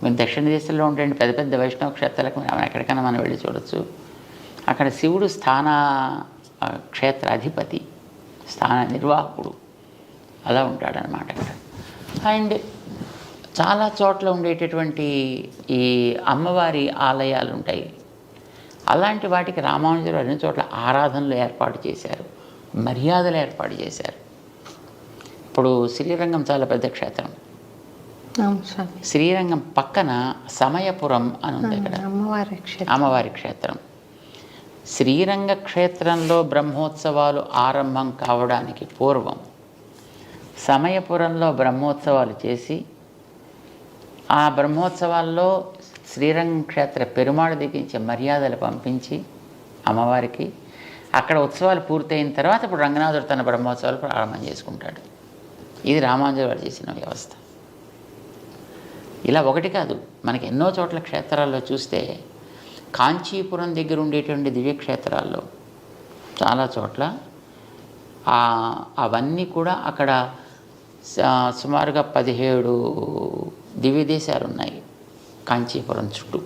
మీరు దక్షిణ దేశంలో ఉండే పెద్ద పెద్ద వైష్ణవ క్షేత్రాలకు ఎక్కడికైనా మనం వెళ్ళి చూడొచ్చు. అక్కడ శివుడు స్థాన క్షేత్రాధిపతి, స్థాన నిర్వాహకుడు అలా ఉంటాడనమాట అక్కడ. అండ్ చాలా చోట్ల ఉండేటటువంటి ఈ అమ్మవారి ఆలయాలు ఉంటాయి. అలాంటి వాటికి రామానుజులు అన్ని చోట్ల ఆరాధనలు ఏర్పాటు చేశారు, మర్యాదలు ఏర్పాటు చేశారు. ఇప్పుడు శ్రీరంగం చాలా పెద్ద క్షేత్రం. శ్రీరంగం పక్కన సమయపురం అని ఉంది ఇక్కడ, అమ్మవారి క్షేత్రం. శ్రీరంగ క్షేత్రంలో బ్రహ్మోత్సవాలు ఆరంభం కావడానికి పూర్వం సమయపురంలో బ్రహ్మోత్సవాలు చేసి, ఆ బ్రహ్మోత్సవాల్లో శ్రీరంగం క్షేత్ర పెరుమాళ్ దిగించే మర్యాదలు పంపించి అమ్మవారికి, అక్కడ ఉత్సవాలు పూర్తయిన తర్వాత ఇప్పుడు రంగనాథుడు తన బ్రహ్మోత్సవాలు ప్రారంభం చేసుకుంటాడు. ఇది రామానుజులు వారు చేసిన వ్యవస్థ. ఇలా ఒకటి కాదు, మనకి ఎన్నో చోట్ల క్షేత్రాల్లో చూస్తే కాంచీపురం దగ్గర ఉండేటువంటి దివ్యక్షేత్రాల్లో చాలా చోట్ల అవన్నీ కూడా అక్కడ సుమారుగా 17 దివ్యదేశాలు ఉన్నాయి కాంచీపురం చుట్టూ.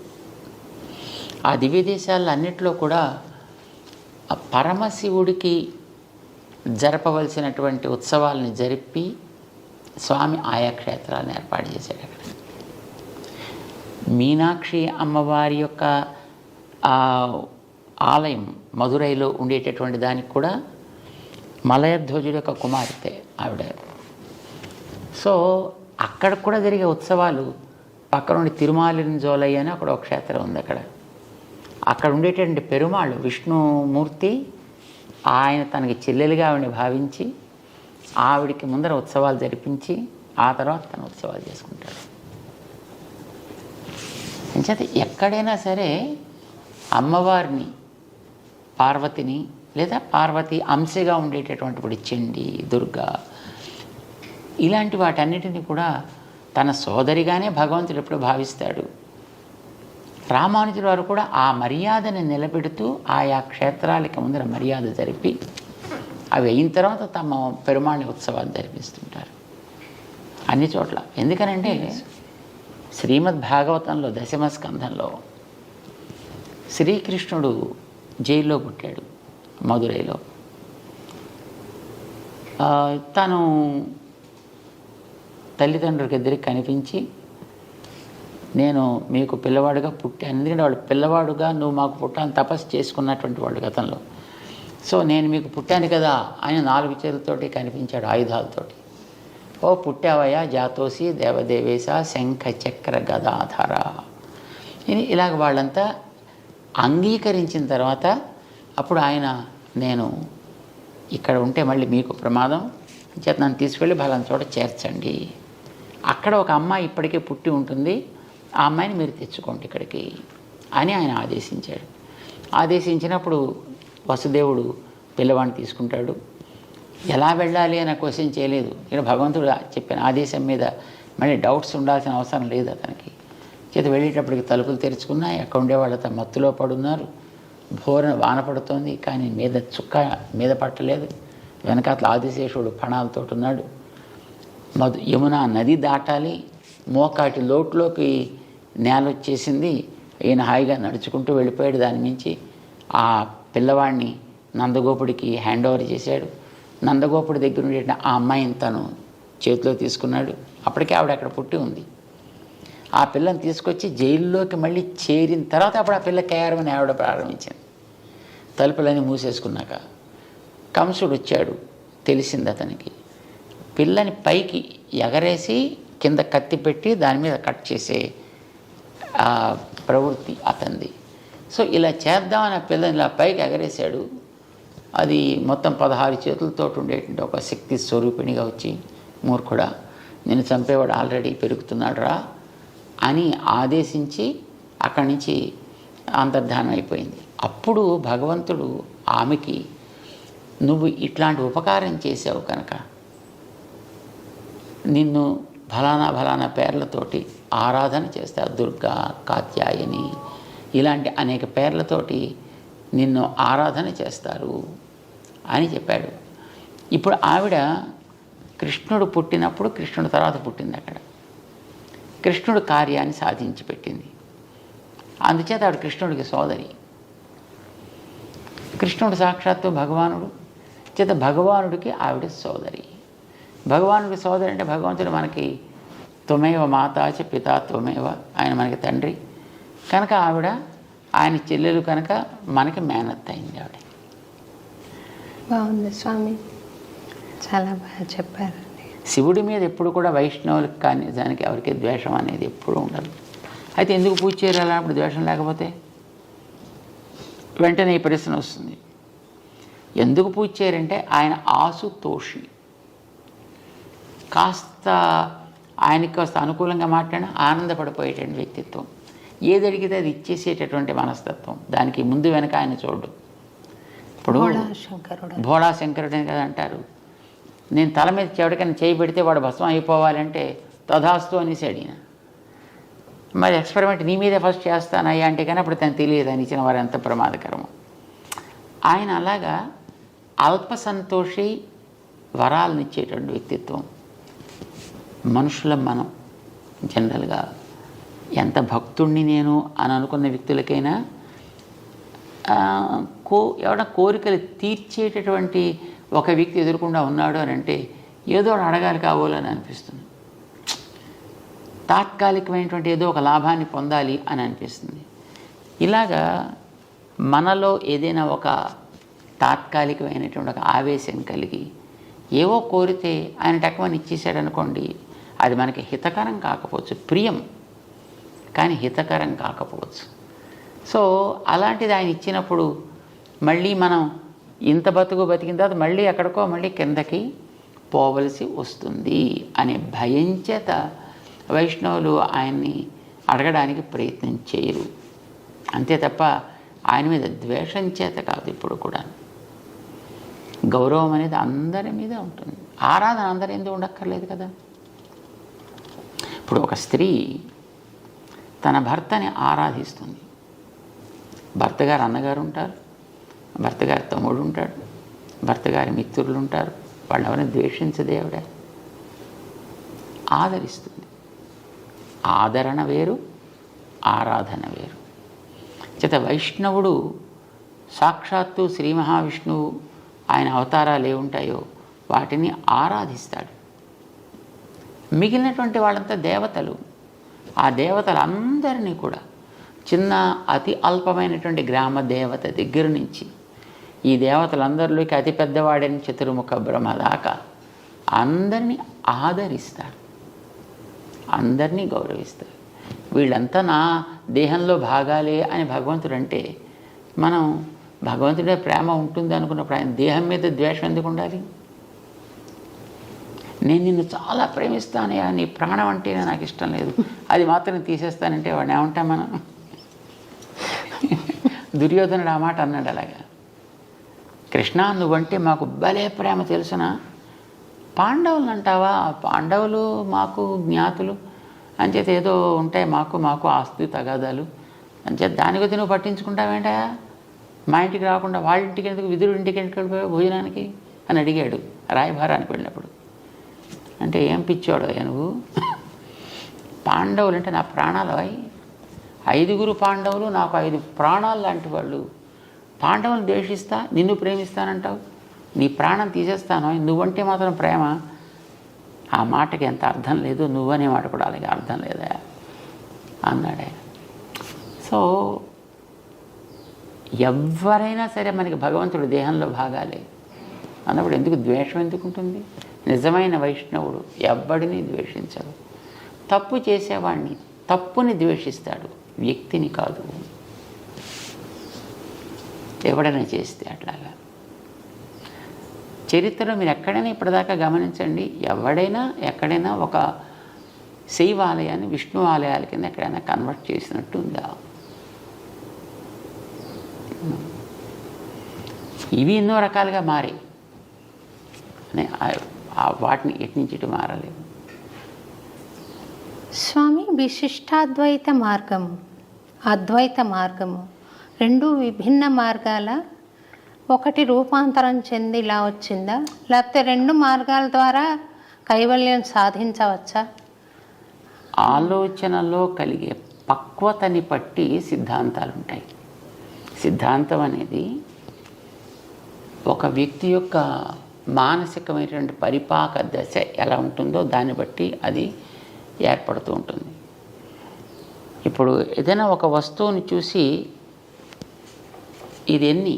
ఆ దివ్యదేశాల్లో అన్నిట్లో కూడా పరమశివుడికి జరపవలసినటువంటి ఉత్సవాలని జరిపి స్వామి ఆయా క్షేత్రాలను ఏర్పాటు చేశాడు. అక్కడ మీనాక్షి అమ్మవారి యొక్క ఆలయం మధురైలో ఉండేటటువంటి దానికి కూడా మలయధ్వజుడి యొక్క కుమార్తె ఆవిడ. సో అక్కడ కూడా జరిగే ఉత్సవాలు పక్క నుండి తిరుమాలింజోలై అని అక్కడ ఒక క్షేత్రం ఉంది. అక్కడ ఉండేటటువంటి పెరుమాళ్ళు విష్ణుమూర్తి, ఆయన తనకి చెల్లెలుగా ఆవిడని భావించి ఆవిడికి ముందర ఉత్సవాలు జరిపించి ఆ తర్వాత తన ఉత్సవాలు చేసుకుంటాడు. అంచేత ఎక్కడైనా సరే అమ్మవారిని, పార్వతిని లేదా పార్వతి అంశగా ఉండేటటువంటి ఇప్పుడు చండి, దుర్గా ఇలాంటి వాటన్నిటిని కూడా తన సోదరిగానే భగవంతుడు ఎప్పుడు భావిస్తాడు. రామానుజుల వారు కూడా ఆ మర్యాదని నిలబెడుతూ ఆయా క్షేత్రాలకి ముందర మర్యాద జరిపి అవి అయిన తర్వాత తమ పెరుమాళ్ ఉత్సవాలు జరిపిస్తుంటారు అన్ని చోట్ల. ఎందుకనంటే శ్రీమద్ భాగవతంలో 10వ స్కంధంలో శ్రీకృష్ణుడు జైల్లో పుట్టాడు మధురైలో. తను తల్లిదండ్రులకి ఇద్దరికి కనిపించి, నేను మీకు పిల్లవాడుగా పుట్టాను, ఎందుకంటే వాడు పిల్లవాడుగా నువ్వు మాకు పుట్టాలని తపస్సు చేసుకున్నటువంటి వాడు గతంలో. సో నేను మీకు పుట్టాను కదా అని 4 చేతులతోటి కనిపించాడు ఆయుధాలతోటి. ఓ పుట్టావయ్యా జాతోసి దేవదేవేశ శంఖ చక్ర గదాధర ఇది ఇలాగ వాళ్ళంతా అంగీకరించిన తర్వాత అప్పుడు ఆయన, నేను ఇక్కడ ఉంటే మళ్ళీ మీకు ప్రమాదం చేత నన్ను తీసుకెళ్ళి బలం చోట చేర్చండి, అక్కడ ఒక అమ్మాయి ఇప్పటికే పుట్టి ఉంటుంది, ఆ అమ్మాయిని మీరు తెచ్చుకోండి ఇక్కడికి అని ఆయన ఆదేశించాడు. ఆదేశించినప్పుడు వసుదేవుడు పిల్లవాడిని తీసుకుంటాడు. ఎలా వెళ్ళాలి అని క్వశ్చన్ చేయలేదు. ఇక్కడ భగవంతుడు చెప్పిన ఆదేశం మీద మళ్ళీ డౌట్స్ ఉండాల్సిన అవసరం లేదు అతనికి. చేత వెళ్ళేటప్పటికి తలుపులు తెరుచుకున్నాయి. అక్కడ ఉండేవాళ్ళతో మత్తులో పడున్నారు. వాన పడుతోంది, కానీ మీద చుక్క మీద పట్టలేదు. వెనకాతల ఆదిశేషుడు ఫణాలతో ఉన్నాడు. యమునా నది దాటాలి, మోకాటి లోటులోకి నేల వచ్చేసింది. ఈయన హాయిగా నడుచుకుంటూ వెళ్ళిపోయాడు. దాని మించి ఆ పిల్లవాడిని నందగోపుడికి హ్యాండ్ ఓవర్ చేశాడు. నందగోపుడి దగ్గర ఉండే ఆ అమ్మాయిని తను చేతిలో తీసుకున్నాడు. అప్పటికే ఆవిడ అక్కడ పుట్టి ఉంది. ఆ పిల్లని తీసుకొచ్చి జైల్లోకి మళ్ళీ చేరిన తర్వాత అప్పుడు ఆ పిల్ల కేరమని ఆవిడ ప్రారంభించింది. తలుపులన్నీ మూసేసుకున్నాక కంసుడు వచ్చాడు. తెలిసింది అతనికి. పిల్లని పైకి ఎగరేసి కింద కత్తి పెట్టి దాని మీద కట్ చేసే ప్రవృత్తి అతనిది. సో ఇలా చేద్దామని ఆ పిల్లని ఇలా పైకి ఎగరేశాడు. అది మొత్తం 16 చేతులతో ఉండేటువంటి ఒక శక్తి స్వరూపిణిగా వచ్చి, మూర్ఖుడా నేను చంపేవాడు ఆల్రెడీ పెరుగుతున్నాడు రా అని ఆదేశించి అక్కడి నుంచి అంతర్ధానం అయిపోయింది. అప్పుడు భగవంతుడు ఆమెకి, నువ్వు ఇట్లాంటి ఉపకారం చేసావు కనుక నిన్ను ఫలానా పేర్లతోటి ఆరాధన చేస్తారు. దుర్గా, కాత్యాయని ఇలాంటి అనేక పేర్లతోటి నిన్ను ఆరాధన చేస్తారు అని చెప్పాడు. ఇప్పుడు ఆవిడ కృష్ణుడు పుట్టినప్పుడు కృష్ణుడు తర్వాత పుట్టింది. అక్కడ కృష్ణుడు కార్యాన్ని సాధించి పెట్టింది. అందుచేత ఆవిడ కృష్ణుడికి సోదరి. కృష్ణుడు సాక్షాత్తు భగవానుడు చేత భగవానుడికి ఆవిడ సోదరి. భగవానుడికి సోదరి అంటే భగవంతుడు మనకి త్వమేవ మాతాచ పితా త్వమేవ, ఆయన మనకి తండ్రి కనుక ఆవిడ ఆయన చెల్లెలు కనుక మనకి మేనత్త అయింది ఆవిడ. బాగుంది స్వామి, చాలా బాగా చెప్పారు. శివుడి మీద ఎప్పుడు కూడా వైష్ణవులకు కానీ దానికి ఎవరికి ద్వేషం అనేది ఎప్పుడూ ఉండదు. అయితే ఎందుకు పూజ చేయాలి అప్పుడు ద్వేషం లేకపోతే? వెంటనే ఈ ప్రశ్న వస్తుంది, ఎందుకు పూజ చేయరంటే ఆయన ఆసుతోషి, కాస్త ఆయనకి కాస్త అనుకూలంగా మాట్లాడిన ఆనందపడిపోయేటువంటి వ్యక్తిత్వం, ఏది అడిగితే అది ఇచ్చేసేటటువంటి మనస్తత్వం, దానికి ముందు వెనక ఆయన చూడు. ఇప్పుడు భోళా శంకరుడు అని కదా అంటారు. నేను తల మీద చెవిటికని చేయి పెడితే వాడు భస్మం అయిపోవాలంటే తథాస్తు అనేసి అడిగిన. మరి ఎక్స్పెరిమెంట్ నీ మీదే ఫస్ట్ చేస్తానయ్యా అంటే కానీ అప్పుడు తను తెలియదు అని ఇచ్చిన వారు ఎంత ప్రమాదకరము. ఆయన అలాగా అల్ప సంతోషి, వరాలను ఇచ్చేటువంటి వ్యక్తిత్వం. మనుషులం మనం జనరల్గా ఎంత భక్తుణ్ణి నేను అని అనుకున్న వ్యక్తులకైనా ఎవరైనా కోరికలు తీర్చేటటువంటి ఒక వ్యక్తి ఎదురుకుండా ఉన్నాడు అని అంటే ఏదో అడగాలి కావాలని అనిపిస్తుంది. తాత్కాలికమైనటువంటి ఏదో ఒక లాభాన్ని పొందాలి అని అనిపిస్తుంది. ఇలాగా మనలో ఏదైనా ఒక తాత్కాలికమైనటువంటి ఒక ఆవేశం కలిగి ఏవో కోరితే ఆయన టక్కుమని ఇచ్చేసాడు అనుకోండి, అది మనకి హితకరం కాకపోవచ్చు, ప్రియం కానీ హితకరం కాకపోవచ్చు. సో అలాంటిది ఆయన ఇచ్చినప్పుడు మళ్ళీ మనం ఇంత బతికిన తర్వాత మళ్ళీ ఎక్కడికో మళ్ళీ కిందకి పోవలసి వస్తుంది అనే భయం చేత వైష్ణవులు ఆయన్ని అడగడానికి ప్రయత్నం చేయరు. అంతే తప్ప ఆయన మీద ద్వేషం చేత కాదు. ఇప్పుడు కూడా గౌరవం అనేది అందరి మీద ఉంటుంది. ఆరాధన అందరి ఎందుకు ఉండక్కర్లేదు కదా. ఇప్పుడు ఒక స్త్రీ తన భర్తని ఆరాధిస్తుంది. భర్త గారు అన్నగారు ఉంటారు, భర్త గారి తమ్ముడు ఉంటాడు, భర్త గారి మిత్రులు ఉంటారు, వాళ్ళు ఎవరైనా ద్వేషించదే ఆవిడ ఆదరిస్తుంది. ఆదరణ వేరు, ఆరాధన వేరు. చేత వైష్ణవుడు సాక్షాత్తు శ్రీ మహావిష్ణువు ఆయన అవతారాలు ఏముంటాయో వాటిని ఆరాధిస్తాడు. మిగిలినటువంటి వాళ్ళంతా దేవతలు. ఆ దేవతలందరినీ కూడా చిన్న అతి అల్పమైనటువంటి గ్రామ దేవత దగ్గర నుంచి ఈ దేవతలందరిలోకి అతి పెద్దవాడని చతుర్ముఖ బ్రహ్మ దాకా అందరినీ ఆదరిస్తారు, అందరినీ గౌరవిస్తారు. వీళ్ళంతా నా దేహంలో భాగాలే అని భగవంతుడు అంటే మనం భగవంతుడే ప్రేమ ఉంటుంది అనుకున్నప్పుడు ఆయన దేహం మీద ద్వేషం ఎందుకు ఉండాలి? నేను నిన్ను చాలా ప్రేమిస్తానయ్యా, నీ ప్రాణం అంటేనే నాకు ఇష్టం లేదు, అది మాత్రం తీసేస్తానంటే వాడిని ఏమంటాం మనం? దుర్యోధనుడు ఆ మాట అన్నాడు. అలాగా కృష్ణ నువ్వంటే మాకు భలే ప్రేమ తెలుసునా, పాండవులు అంటావా? పాండవులు మాకు జ్ఞాతులు అంచేత ఏదో ఉంటాయి మాకు ఆస్తి తగాదాలు అంచేత దాని గురించి నువ్వు పట్టించుకుంటావేంటా? మా ఇంటికి రాకుండా వాళ్ళ ఇంటికి ఎందుకు, విదురుడి ఇంటికి ఎందుకు వెళ్ళిపోయావు భోజనానికి అని అడిగాడు రాయభారానికి వెళ్ళినప్పుడు. అంటే ఏం పిచ్చాడు నువ్వు? పాండవులు అంటే నా ప్రాణాలు, 5 పాండవులు నాకు 5 ప్రాణాలు లాంటి వాళ్ళు. పాండవులను ద్వేషిస్తా, నిన్ను ప్రేమిస్తానంటావు, నీ ప్రాణం తీసేస్తాను, నువ్వంటే మాత్రం ప్రేమ. ఆ మాటకి ఎంత అర్థం లేదు, నువ్వనే మాట కూడా అలాగే అర్థం లేదా అన్నాడు ఆయన. సో ఎవరైనా సరే మనకి భగవంతుడు దేహంలో భాగాలే అన్నప్పుడు ఎందుకు ద్వేషం ఎందుకు ఉంటుంది? నిజమైన వైష్ణవుడు ఎవ్వడిని ద్వేషించడు. తప్పు చేసేవాడిని, తప్పుని ద్వేషిస్తాడు, వ్యక్తిని కాదు. ఎవడైనా చేస్తే అట్లాగా చరిత్రలో మీరు ఎక్కడైనా ఇప్పటిదాకా గమనించండి, ఎవడైనా ఎక్కడైనా ఒక శైవ ఆలయాన్ని విష్ణు ఆలయాల కింద ఎక్కడైనా కన్వర్ట్ చేసినట్టు ఉందా? ఇవి ఎన్నో రకాలుగా మారాయి, వాటిని ఎట్నుంచి ఇటు మారలేదు. స్వామి, విశిష్టాద్వైత మార్గము, అద్వైత మార్గము రెండు విభిన్న మార్గాల, ఒకటి రూపాంతరం చెంది ఇలా వచ్చిందా, లేకపోతే 2 మార్గాల ద్వారా కైవల్యం సాధించవచ్చా? ఆలోచనలో కలిగే పక్వతని బట్టి సిద్ధాంతాలు ఉంటాయి. సిద్ధాంతం అనేది ఒక వ్యక్తి యొక్క మానసికమైనటువంటి పరిపాక దశ ఎలా ఉంటుందో దాన్ని బట్టి అది ఏర్పడుతూ ఉంటుంది. ఇప్పుడు ఏదైనా ఒక వస్తువుని చూసి ఇది ఎన్ని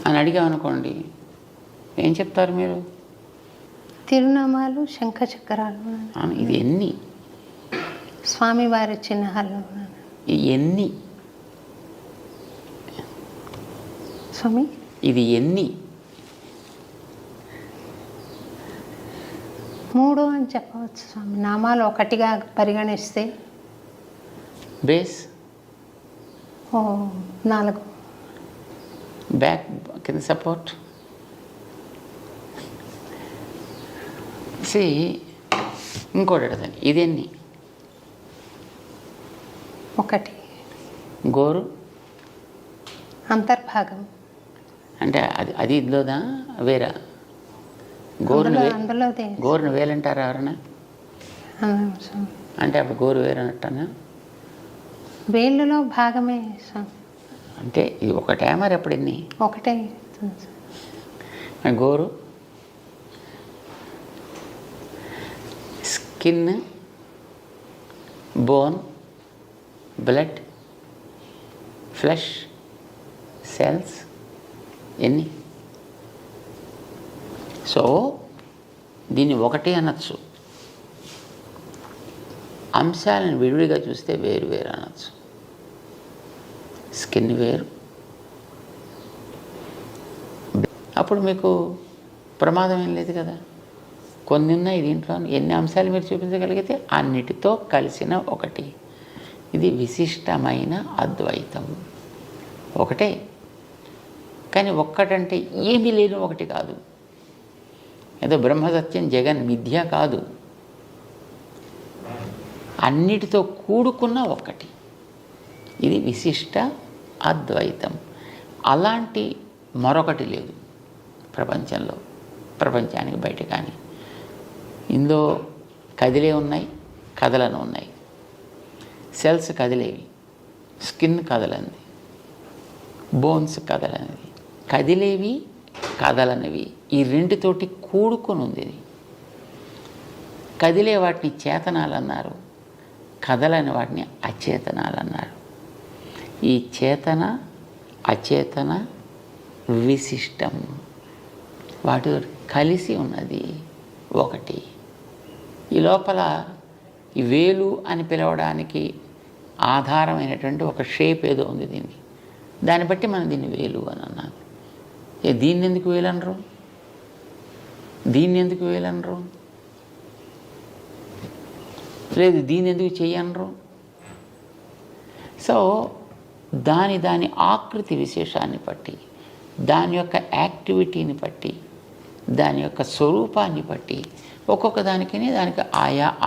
అని అడిగామనుకోండి, ఏం చెప్తారు మీరు? తిరునామాలు, శంఖ చక్రాలు. ఇది ఎన్ని? స్వామివారి చిహ్నాలు. ఎన్ని? స్వామి ఇది ఎన్ని? 3 అని చెప్పవచ్చు స్వామి. నామాలు ఒకటిగా పరిగణిస్తే బేస్ 4, బ్యాక్ కింద సపోర్ట్. ఇంకోటి అడగండి, ఇదెన్ని? 1. గోరు అంతర్భాగం అంటే అది ఇదిలోదా వేరా? అందులోదే. గోరును వేలంటారా ఎవరన్నా? అంటే అప్పుడు గోరు వేరనట్టనా? వేళ్ళలో భాగమే స్వామి. అంటే ఇది ఒకటే మరి అప్పుడు ఎన్ని? 1. గోరు skin, bone, blood, flesh, cells ఎన్ని? సో దీన్ని ఒకటి అనొచ్చు. అంశాలను విడివిడిగా చూస్తే వేరు వేరు అనొచ్చు. స్కిన్ వేరు. అప్పుడు మీకు ప్రమాదం ఏం లేదు కదా. కొన్ని ఉన్నాయి దీంట్లో. ఎన్ని అంశాలు మీరు చూపించగలిగితే అన్నిటితో కలిసిన ఒకటి. ఇది విశిష్టమైన అద్వైతం. ఒకటే, కానీ ఒక్కటంటే ఏమీ లేని ఒకటి కాదు. ఏదో బ్రహ్మసత్యం జగన్ మిథ్య కాదు. అన్నిటితో కూడుకున్న ఒక్కటి. ఇది విశిష్ట అద్వైతం. అలాంటి మరొకటి లేదు ప్రపంచంలో, ప్రపంచానికి బయట. కానీ ఇందులో కదిలే ఉన్నాయి, కదలను ఉన్నాయి. సెల్స్ కదిలేవి, స్కిన్ కదలనిది, బోన్స్ కదలనిది. కదిలేవి, కదలనివి ఈ రెండితోటి కూడుకొని ఉంది ఇది. కదిలే వాటిని చేతనాలు అన్నారు, కదలని వాటిని అచేతనాలు అన్నారు. ఈ చేతన అచేతన విశిష్టం, వాటి కలిసి ఉన్నది ఒకటి. ఈ లోపల ఈ వేలు అని పిలవడానికి ఆధారమైనటువంటి ఒక షేప్ ఏదో ఉంది దీనికి. దాన్ని బట్టి మనం దీన్ని వేలు అని అన్నాను. దీన్ని ఎందుకు వేలు అనరు? దీన్ని ఎందుకు వేలు అనరు? లేదు దీన్ని ఎందుకు చెయ్యనరు? సో దాని ఆకృతి విశేషాన్ని బట్టి, దాని యొక్క యాక్టివిటీని బట్టి, దాని యొక్క స్వరూపాన్ని బట్టి ఒక్కొక్క దానికి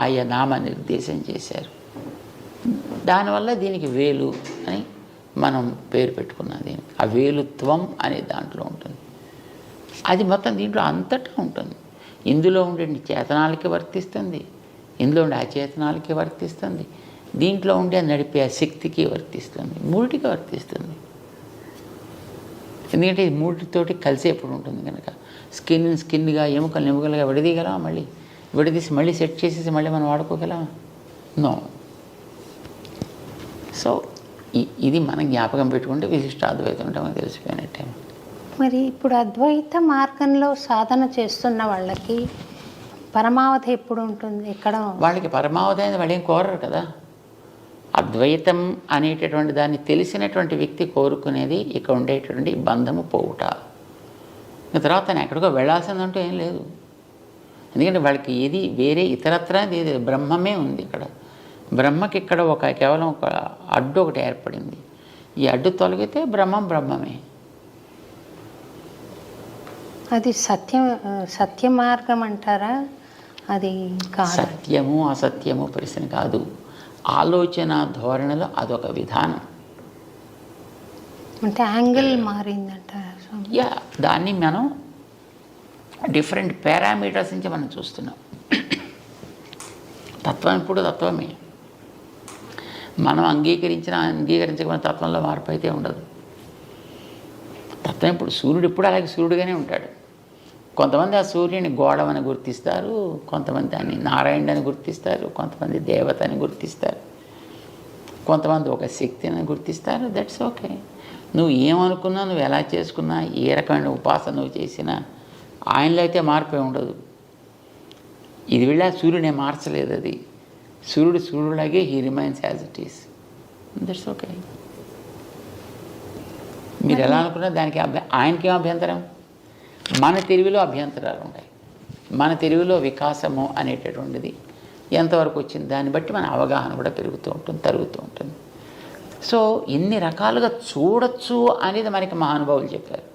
ఆయా నామ నిర్దేశం చేశారు. దానివల్ల దీనికి వేలు అని మనం పేరు పెట్టుకున్నాం. దీనికి ఆ వేలుత్వం అనే దాంట్లో ఉంటుంది. అది మొత్తం దీంట్లో అంతటా ఉంటుంది. ఇందులో ఉండే చేతనాలకి వర్తిస్తుంది, ఇందులో ఉండే అచేతనాలకి వర్తిస్తుంది, దీంట్లో ఉండే నడిపే శక్తికి వర్తిస్తుంది, మూడిటికి వర్తిస్తుంది. ఎందుకంటే ఇది మూడితోటి కలిసి ఎప్పుడు ఉంటుంది కనుక. స్కిన్గా ఎముకలుగా విడదీయగలమా? మళ్ళీ విడదీసి మళ్ళీ సెట్ చేసేసి మళ్ళీ మనం వాడుకోగలమా? నో. సో ఇది మనం జ్ఞాపకం పెట్టుకుంటే విశిష్టాద్వైతం అంటే మనకు తెలిసిపోయినట్టే. మరి ఇప్పుడు అద్వైత మార్గంలో సాధన చేస్తున్న వాళ్ళకి పరమావధి ఎప్పుడు ఉంటుంది? ఎక్కడ వాళ్ళకి పరమావధి అనేది వాళ్ళు ఏం కోరరు కదా. అద్వైతం అనేటటువంటి దాన్ని తెలిసినటువంటి వ్యక్తి కోరుకునేది ఇక్కడ ఉండేటటువంటి బంధము పోవుట. తర్వాత తను ఎక్కడికో వెళ్ళాల్సిందంటూ ఏం లేదు. ఎందుకంటే వాళ్ళకి ఏది వేరే ఇతరత్ర ఏది బ్రహ్మమే ఉంది. ఇక్కడ బ్రహ్మకి ఇక్కడ కేవలం ఒక అడ్డు ఒకటి ఏర్పడింది. ఈ అడ్డు తొలగితే బ్రహ్మమే. అది సత్య మార్గం అంటారా? అది కాదు. సత్యము అసత్యము ప్రశ్న కాదు. ఆలోచన ధోరణిలో అదొక విధానం. అంటే యాంగిల్ మారిందంటారా? దాన్ని మనం డిఫరెంట్ పారామీటర్స్ నుంచి మనం చూస్తున్నాం. తత్వం ఇప్పుడు తత్వమే. మనం అంగీకరించకపోయిన తత్వంలో మార్పు అయితే ఉండదు. తత్వం ఇప్పుడు సూర్యుడు ఇప్పుడు అలాగే సూర్యుడుగానే ఉంటాడు. కొంతమంది ఆ సూర్యుని గోడమని గుర్తిస్తారు, కొంతమంది దాన్ని నారాయణుడు అని గుర్తిస్తారు, కొంతమంది దేవత అని గుర్తిస్తారు, కొంతమంది ఒక శక్తిని గుర్తిస్తారు. That's okay. నువ్వు ఏమనుకున్నా, నువ్వు ఎలా చేసుకున్నా, ఏ రకమైన ఉపాసన నువ్వు చేసినా ఆయనలో అయితే మార్పే ఉండదు. ఇది వెళ్ళి సూర్యుడే మార్చలేదు. అది సూర్యుడిలాగే he remains as it is. That's okay. మీరు ఎలా అనుకున్నా దానికి ఆయనకేం అభ్యంతరం? మన తెలివిలో అభ్యంతరాలు ఉంటాయి. మన తెలివిలో వికాసము అనేటటువంటిది ఎంతవరకు వచ్చింది దాన్ని బట్టి మన అవగాహన కూడా పెరుగుతూ ఉంటుంది, తరుగుతూ ఉంటుంది. సో ఎన్ని రకాలుగా చూడొచ్చు అనేది మనకి మహానుభావులు చెప్పారు.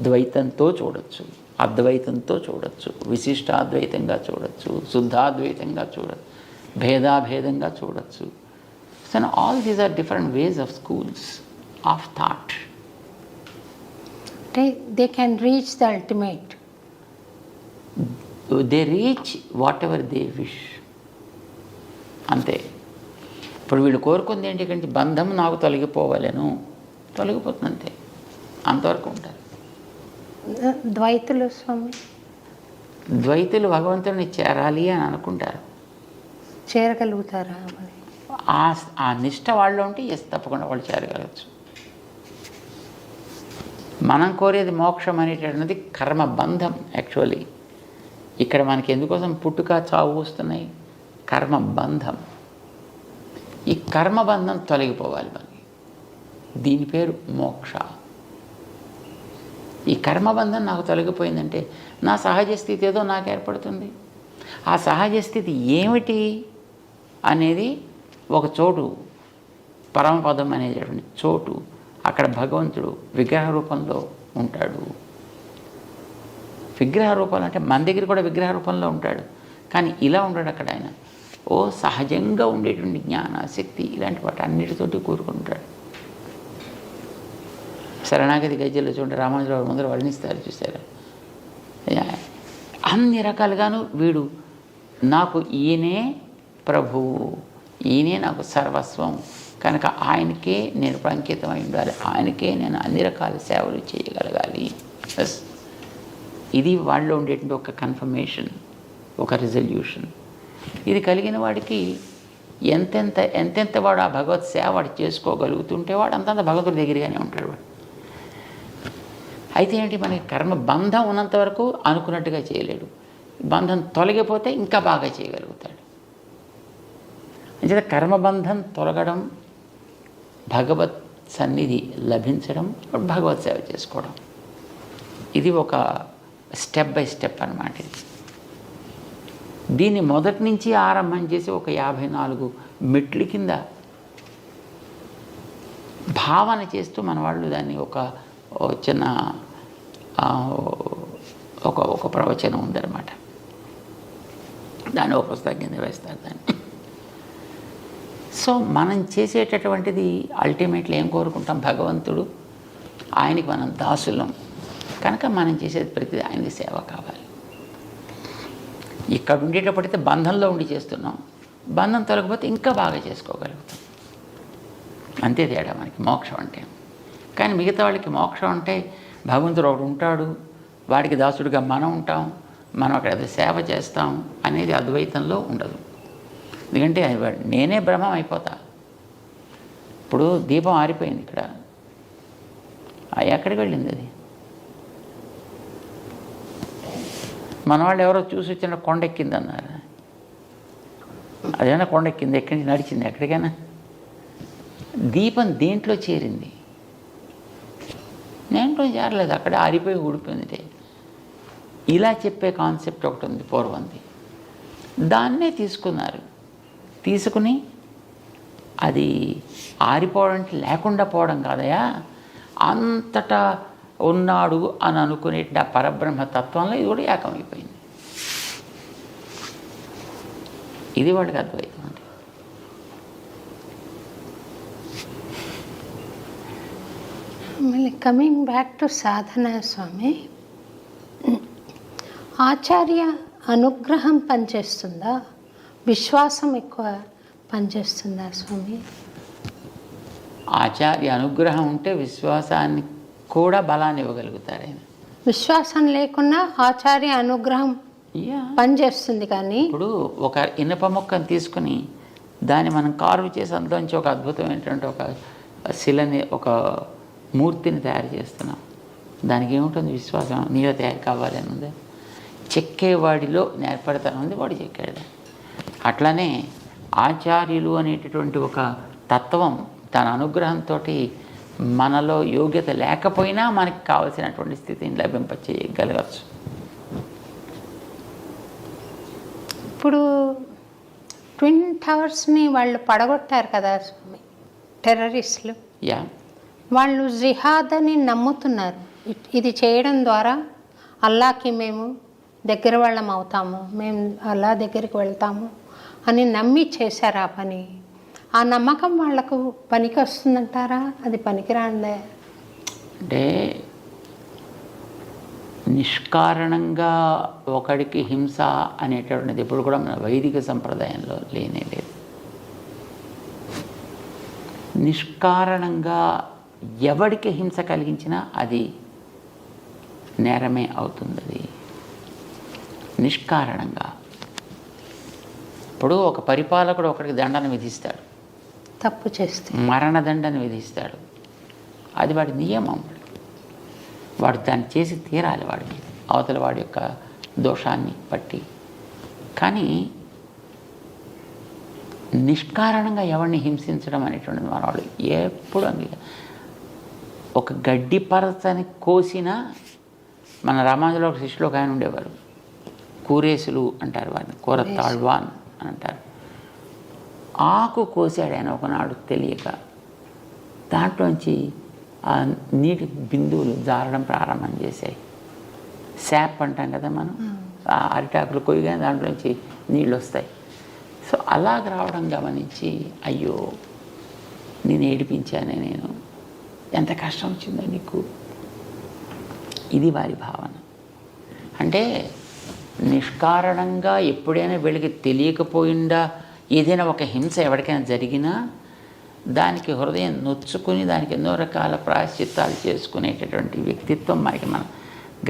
ద్వైతంతో చూడొచ్చు, అద్వైతంతో చూడొచ్చు, విశిష్టాద్వైతంగా చూడొచ్చు, శుద్ధాద్వైతంగా చూడొచ్చు, భేదాభేదంగా చూడొచ్చు. So all these are different ways of schools of thought. They can reach the ultimate. They reach whatever they wish. అంతే. ఇప్పుడు వీళ్ళు కోరుకుంది ఏంటి? ఇక్కడి బంధం నాకు తొలగిపోవాలను, తొలగిపోతుంది అంతే. అంతవరకు ఉంటారు. ద్వైతులు స్వామి, ద్వైతులు భగవంతుడిని చేరాలి అని అనుకుంటారు. చేరగలుగుతారా? ఆ నిష్ట వాళ్ళు ఉంటే ఎస్ తప్పకుండా వాళ్ళు చేరగలవచ్చు. మనం కోరేది మోక్షం అనేటటువంటిది కర్మబంధం. యాక్చువల్లీ ఇక్కడ మనకి ఎందుకోసం పుట్టుక చావు వస్తున్నాయి? కర్మబంధం. ఈ కర్మబంధం తొలగిపోవాలి మనకి. దీని పేరు మోక్ష. ఈ కర్మబంధం నాకు తొలగిపోయిందంటే నా సహజ స్థితి ఏదో నాకు ఏర్పడుతుంది. ఆ సహజ స్థితి ఏమిటి అనేది ఒక చోటు, పరమపదం అనేటటువంటి చోటు. అక్కడ భగవంతుడు విగ్రహ రూపంలో ఉంటాడు. విగ్రహ రూపంలో అంటే మన దగ్గర కూడా విగ్రహ రూపంలో ఉంటాడు, కానీ ఇలా ఉంటాడు అక్కడ. ఆయన సహజంగా ఉండేటువంటి జ్ఞాన శక్తి ఇలాంటి వాటి అన్నిటితోటి కూరుకుంటాడు. శరణాగతి గజ్జల్లో చూడండి, రామానుజరావు ముందర వర్ణిస్తారు, చూసారా? అన్ని రకాలుగాను వీడు నాకు ఈయనే ప్రభువు, ఈయనే నాకు సర్వస్వం కనుక ఆయనకే నేను అంకితమై ఉండాలి, ఆయనకే నేను అన్ని రకాల సేవలు చేయగలగాలి. ఇది వాళ్ళలో ఉండేటువంటి ఒక కన్ఫర్మేషన్, ఒక రిజల్యూషన్. ఇది కలిగిన వాడికి ఎంతెంత వాడు ఆ భగవత్ సేవ వాడు చేసుకోగలుగుతుంటే వాడు అంతంత భగవంతుడి దగ్గరగానే ఉంటాడు వాడు. అయితే ఏంటి, మనకి కర్మ బంధం ఉన్నంత వరకు అనుకున్నట్టుగా చేయలేడు. బంధం తొలగిపోతే ఇంకా బాగా చేయగలుగుతాడు. అంచేత కర్మబంధం తొలగడం, భగవత్ సన్నిధి లభించడం, భగవత్ సేవ చేసుకోవడం, ఇది ఒక స్టెప్ బై స్టెప్ అన్నమాట. దీన్ని మొదటి నుంచి ఆరంభం చేసి ఒక 54 మెట్ల కింద భావన చేస్తూ మన వాళ్ళు దాన్ని ఒక చిన్న ఒక ప్రవచనం ఉందన్నమాట. దాన్ని ఒక పుస్తకం కింద వేస్తారు దాన్ని. సో మనం చేసేటటువంటిది అల్టిమేట్లీ ఏం కోరుకుంటాం? భగవంతుడు, ఆయనకి మనం దాసులం కనుక మనం చేసేది ప్రతిదీ ఆయనకి సేవ కావాలి. ఇక్కడ ఉండేటప్పుడైతే బంధంలో ఉండి చేస్తున్నాం, బంధం తొలగిపోతే ఇంకా బాగా చేసుకోగలుగుతాం. అంతే తేడా మనకి మోక్షం అంటే. కానీ మిగతా వాళ్ళకి మోక్షం అంటే భగవంతుడు ఒకడు ఉంటాడు, వాడికి దాసుడిగా మనం ఉంటాం, మనం అక్కడ సేవ చేస్తాం అనేది అద్వైతంలో ఉండదు. ఎందుకంటే నేనే బ్రహ్మం అయిపోతా. ఇప్పుడు దీపం ఆరిపోయింది, ఇక్కడ ఎక్కడికి వెళ్ళింది అది? మన వాళ్ళు ఎవరో చూసి వచ్చిన కొండెక్కింది అన్నారు. అదేనా కొండెక్కింది? ఎక్కడి నుంచి నడిచింది? ఎక్కడికైనా దీపం దేంట్లో చేరింది? దేంట్లో చేరలేదు, అక్కడే ఆరిపోయి ఊడిపోయింది. ఇలా చెప్పే కాన్సెప్ట్ ఒకటి ఉంది పూర్వంది. దాన్నే తీసుకున్నారు. తీసుకుని అది ఆరిపోవడం లేకుండా పోవడం కాదయా, అంతటా ఉన్నాడు అని అనుకునే ఆ పరబ్రహ్మ తత్వంలో ఇది కూడా ఏకమైపోయింది. ఇది వాళ్ళకి అద్వైతం అంటే. మళ్ళీ కమింగ్ బ్యాక్ టు సాధన స్వామి, ఆచార్య అనుగ్రహం పనిచేస్తుందా, విశ్వాసం ఎక్కువ పనిచేస్తుందా స్వామి? ఆచార్య అనుగ్రహం ఉంటే విశ్వాసాన్ని కూడా బలాన్ని ఇవ్వగలుగుతారు ఆయన. విశ్వాసం లేకున్నా ఆచార్య అనుగ్రహం పనిచేస్తుంది. కానీ ఇప్పుడు ఒక ఇనప మొక్కను తీసుకుని దాన్ని మనం కార్వ్ చేసి అందులోంచి ఒక అద్భుతమైనటువంటి ఒక శిలని, ఒక మూర్తిని తయారు చేస్తున్నాం. దానికి ఏముంటుంది? విశ్వాసం. నీళ్ళ తయారు కావాలి అని ఉంది, చెక్కేవాడిలో నేర్పడతాను ఉంది, వాడు చెక్కాడు. అట్లానే ఆచార్యులు అనేటటువంటి ఒక తత్వం తన అనుగ్రహంతో మనలో యోగ్యత లేకపోయినా మనకి కావలసినటువంటి స్థితిని లభింపచేయగలగచ్చు. ఇప్పుడు ట్విన్ టవర్స్ని వాళ్ళు పడగొట్టారు కదా స్వామి, టెర్రరిస్టులు. యా, వాళ్ళు జిహాద్ అని నమ్ముతున్నారు. ఇది చేయడం ద్వారా అల్లాకి మేము దగ్గర వాళ్ళం అవుతాము, మేము అల్లా దగ్గరికి వెళ్తాము అని నమ్మి చేశారు ఆ పని. ఆ నమ్మకం వాళ్లకు పనికి వస్తుందంటారా? అది పనికిరాందే. అంటే నిష్కారణంగా ఒకడికి హింస అనేటటువంటిది ఎప్పుడు కూడా మన వైదిక సంప్రదాయంలో లేనే లేదు. నిష్కారణంగా ఎవడికి హింస కలిగించినా అది నేరమే అవుతుంది. అది నిష్కారణంగా. ఇప్పుడు ఒక పరిపాలకుడు ఒకడికి దండన విధిస్తాడు, తప్పు చేస్తే మరణదండను విధిస్తాడు. అది వాడి నియమం. వాడు దాన్ని చేసి తీరాలి, వాడికి అవతల వాడి యొక్క దోషాన్ని బట్టి. కానీ నిష్కారణంగా ఎవరిని హింసించడం అనేటువంటిది మనవాడు ఎప్పుడు ఒక గడ్డి పరచని కోసినా, మన రామానుజులో ఒక శిష్యులు ఒక ఆయన ఉండేవారు, కూరేసులు అంటారు వారిని, కూరతాళ్వాన్ అని అంటారు. ఆకు కోసాడు ఆయన ఒకనాడు తెలియక. దాంట్లోంచి ఆ నీటి బిందువులు జారడం ప్రారంభం చేశాయి. శాప్ అంటాం కదా మనం, ఆ అరిటాకులు కొయ్యగానే దాంట్లోంచి నీళ్ళు వస్తాయి. సో అలాగ రావడం గమనించి, అయ్యో నేను ఏడిపించానే, నేను ఎంత కష్టం వచ్చిందో నీకు. ఇది వారి భావన. అంటే నిష్కారణంగా ఎప్పుడైనా వీళ్ళకి తెలియకపోయిందా ఏదైనా ఒక హింస ఎవరికైనా జరిగినా దానికి హృదయం నొచ్చుకుని దానికి ఎన్నో రకాల ప్రాయశ్చిత్తాలు చేసుకునేటటువంటి వ్యక్తిత్వం మనకి మన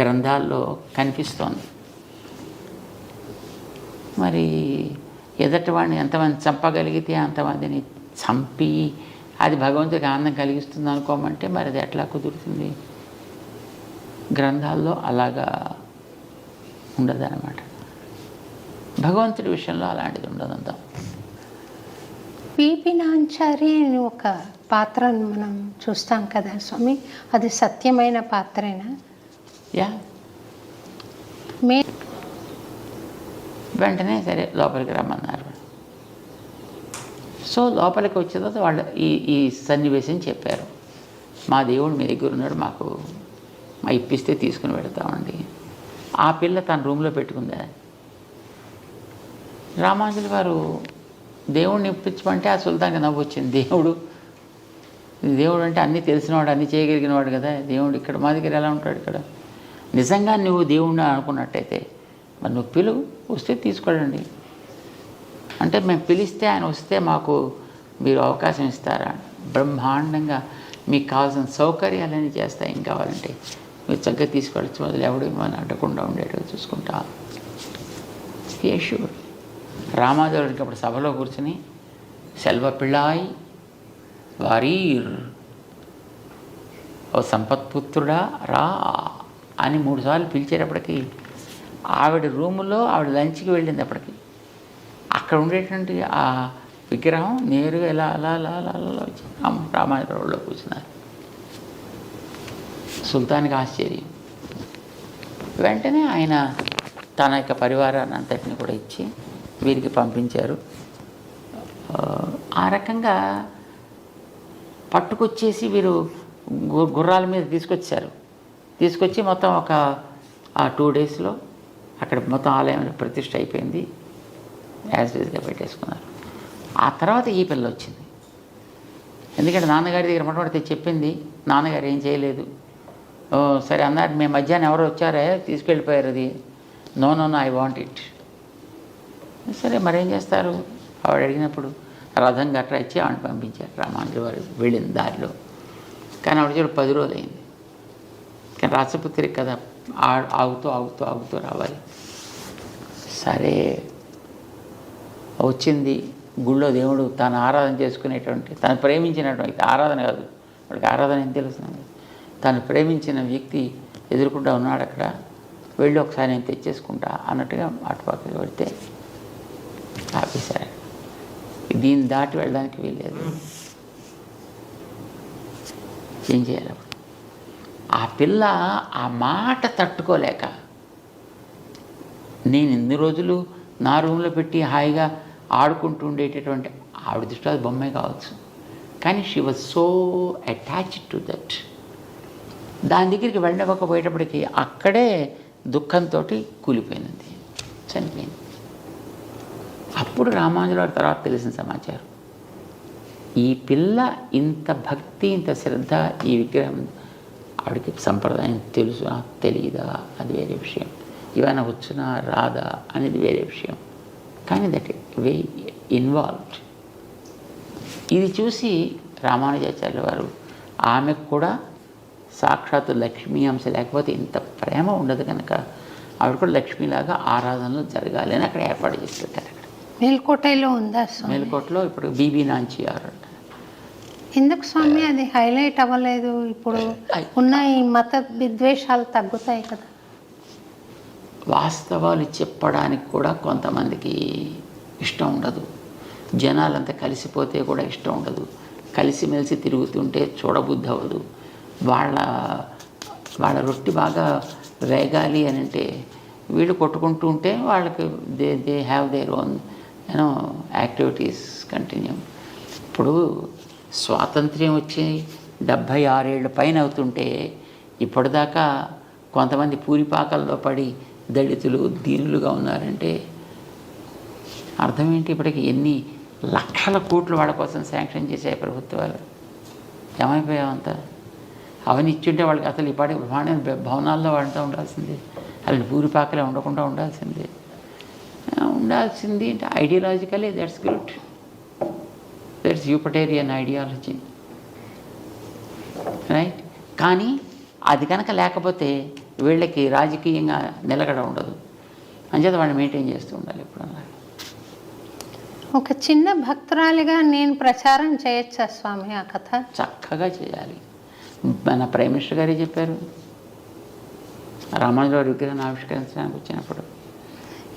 గ్రంథాల్లో కనిపిస్తోంది. మరి ఎదటి వాడిని ఎంతమంది చంపగలిగితే అంతమందిని చంపి అది భగవంతుడికి ఆనందం కలిగిస్తుంది అనుకోమంటే మరి అది ఎట్లా కుదురుతుంది? గ్రంథాల్లో అలాగా ఉండదన్నమాట. భగవంతుడి విషయంలో అలాంటిది ఉండదంతా. పిపి నాంచారి అని ఒక పాత్రను మనం చూస్తాం కదా స్వామి, అది సత్యమైన పాత్రేనా? యా, వెంటనే సరే లోపలికి రమ్మన్నారు. సో లోపలికి వచ్చిన తర్వాత వాళ్ళు ఈ సన్నివేశం చెప్పారు. మా దేవుడు మీ దగ్గర ఉన్నాడు, మాకు ఇప్పిస్తే తీసుకుని వెళతామండి. ఆ పిల్ల తన రూమ్లో పెట్టుకుందా. రామానుజులు వారు దేవుడిని ఇప్పించమంటే ఆ సుల్తాన్కి నవ్వు వచ్చింది. దేవుడు అంటే అన్నీ తెలిసినవాడు, అన్నీ చేయగలిగినవాడు కదా దేవుడు. ఇక్కడ మా దగ్గర ఎలా ఉంటాడు? ఇక్కడ నిజంగా నువ్వు దేవుడిని అనుకున్నట్టయితే మరి నువ్వు పిలువు, వస్తే తీసుకోండి అంటే మేము పిలిస్తే ఆయన వస్తే మాకు మీరు అవకాశం ఇస్తారా? బ్రహ్మాండంగా మీకు కావాల్సిన సౌకర్యాలన్నీ చేస్తా, ఏం కావాలంటే మీరు చక్కగా తీసుకెళ్ళచ్చు, మొదలు ఎవడు మనం అడ్డకుండా ఉండేటట్టు చూసుకుంటా. యేషూర్ రామాదేవుడికి అప్పుడు సభలో కూర్చుని సెల్వ పిళ్ళాయి వారీర్ ఓ సంపత్పుత్రుడా రా అని 3 సార్లు పిలిచేటప్పటికి ఆవిడ రూములో ఆవిడ లంచ్కి వెళ్ళింది. అప్పటికి అక్కడ ఉండేటువంటి ఆ విగ్రహం నేరుగా ఇలా అలా అలా అలా అలా వచ్చి రామాదేవుడిలో కూర్చున్నారు. సుల్తాన్కి ఆశ్చర్యం. వెంటనే ఆయన తన యొక్క పరివారాన్ని అంతటిని కూడా ఇచ్చి వీరికి పంపించారు. ఆ రకంగా పట్టుకొచ్చేసి వీరు గుర్రాల మీద తీసుకొచ్చి మొత్తం ఒక 2 డేస్లో అక్కడ మొత్తం ఆలయం ప్రతిష్ఠ అయిపోయింది. యాజ్ యూజ్గా పెట్టేసుకున్నారు. ఆ తర్వాత ఈ పిల్ల వచ్చింది. ఎందుకంటే నాన్నగారి దగ్గర మొట్టమొదటి చెప్పింది, నాన్నగారు ఏం చేయలేదు. సరే అన్నారు, మేము మధ్యాహ్నం ఎవరో వచ్చారే తీసుకెళ్ళిపోయారు అది no no no I want it. సరే మరేం చేస్తారు, ఆవిడ అడిగినప్పుడు రథం గట్రా ఇచ్చి ఆవిడ పంపించారు రామానుజుల వారు వెళ్ళిన దారిలో. కానీ ఆవిడ చూడ 10 రోజులు అయింది. కానీ రాసపుత్రికి కదా ఆగుతూ రావాలి. సరే వచ్చింది. గుళ్ళో దేవుడు తాను ఆరాధన చేసుకునేటువంటి, తను ప్రేమించినటువంటి, ఆరాధన కాదు వాడికి ఆరాధన ఏం తెలుస్తుంది, తను ప్రేమించిన వ్యక్తి ఎదురుకుండా ఉన్నాడు అక్కడ, వెళ్ళి ఒకసారి నేను తెచ్చేసుకుంటా అన్నట్టుగా అటుపక్కకి వెళితే ఆపేశారు. దీన్ని దాటి వెళ్ళడానికి వీల్లేదు. ఏం చేయాలి అప్పుడు? ఆ పిల్ల ఆ మాట తట్టుకోలేక, నేను ఎన్ని రోజులు నా రూమ్లో పెట్టి హాయిగా ఆడుకుంటూ ఉండేటటువంటి, ఆవిడ దృష్టిలో అది బొమ్మే కావచ్చు, కానీ she was so attached to that. దాని దగ్గరికి వెళ్ళకపోయేటప్పటికి అక్కడే దుఃఖంతో కూలిపోయినది, చనిపోయింది. అప్పుడు రామానుజుల వారి తర్వాత తెలిసిన సమాచారం, ఈ పిల్ల ఇంత భక్తి ఇంత శ్రద్ధ, ఈ విగ్రహం ఆవిడకి సంప్రదాయం తెలుసా తెలియదా అది వేరే విషయం, ఇవన్నీ వచ్చునా రాదా అనేది వేరే విషయం, కానీ దట్ వే ఇన్వాల్వ్డ్. ఇది చూసి రామానుజాచార్యుల వారు ఆమెకు కూడా సాక్షాత్తు లక్ష్మీ అంశ లేకపోతే ఇంత ప్రేమ ఉండదు కనుక ఆవిడ కూడా లక్ష్మీలాగా ఆరాధనలు జరగాలి అని అక్కడ ఏర్పాటు చేసి పెట్టారు. అక్కడ మేల్కోటలో ఉందా? మేల్కోటలో ఇప్పుడు బీబీ నాంచియార్ అంట. ఎందుకు స్వామి అది హైలైట్ అవ్వలేదు? ఇప్పుడు ఉన్న ఈ మత విద్వేషాలు తగ్గుతాయి కదా. వాస్తవాలు చెప్పడానికి కూడా కొంతమందికి ఇష్టం ఉండదు, జనాలంతా కలిసిపోతే కూడా ఇష్టం ఉండదు, కలిసిమెలిసి తిరుగుతుంటే చూడబుద్ధి అవ్వదు. వాళ్ళ రొట్టి బాగా వేగాలి అని అంటే వీళ్ళు కొట్టుకుంటూ ఉంటే వాళ్ళకి they have their own activities continue. ఇప్పుడు స్వాతంత్ర్యం వచ్చి 76 ఏళ్ళ పైన అవుతుంటే ఇప్పటిదాకా కొంతమంది పూరిపాకల్లో పడి దళితులు దీనులుగా ఉన్నారంటే అర్థం ఏంటి? ఇప్పటికి ఎన్ని లక్షల కోట్లు వాళ్ళ కోసం శాంక్షన్ చేశాయి ప్రభుత్వాలు. ఏమైపోయావంతా? అవన్నీ ఇచ్చుంటే వాళ్ళకి అసలు ఇప్పటి బ్రహ్మాండ భవనాల్లో వాడుతూ ఉండాల్సిందే, అసలు పూరిపాకలే ఉండకుండా ఉండాల్సింది అంటే ideologically that's good, that's utopian ideology, right. కానీ అది కనుక లేకపోతే వీళ్ళకి రాజకీయంగా నిలకడ ఉండదు, అంచేత వాడిని మెయింటైన్ చేస్తూ ఉండాలి ఎప్పుడన్నా. ఒక చిన్న భక్తురాలిగా నేను ప్రచారం చేయొచ్చా స్వామి ఆ కథ? చక్కగా చేయాలి. మన ప్రైమ్ మినిస్టర్ గారే చెప్పారు రామానుజుల వారి విగ్రహాన్ని ఆవిష్కరించడానికి వచ్చినప్పుడు.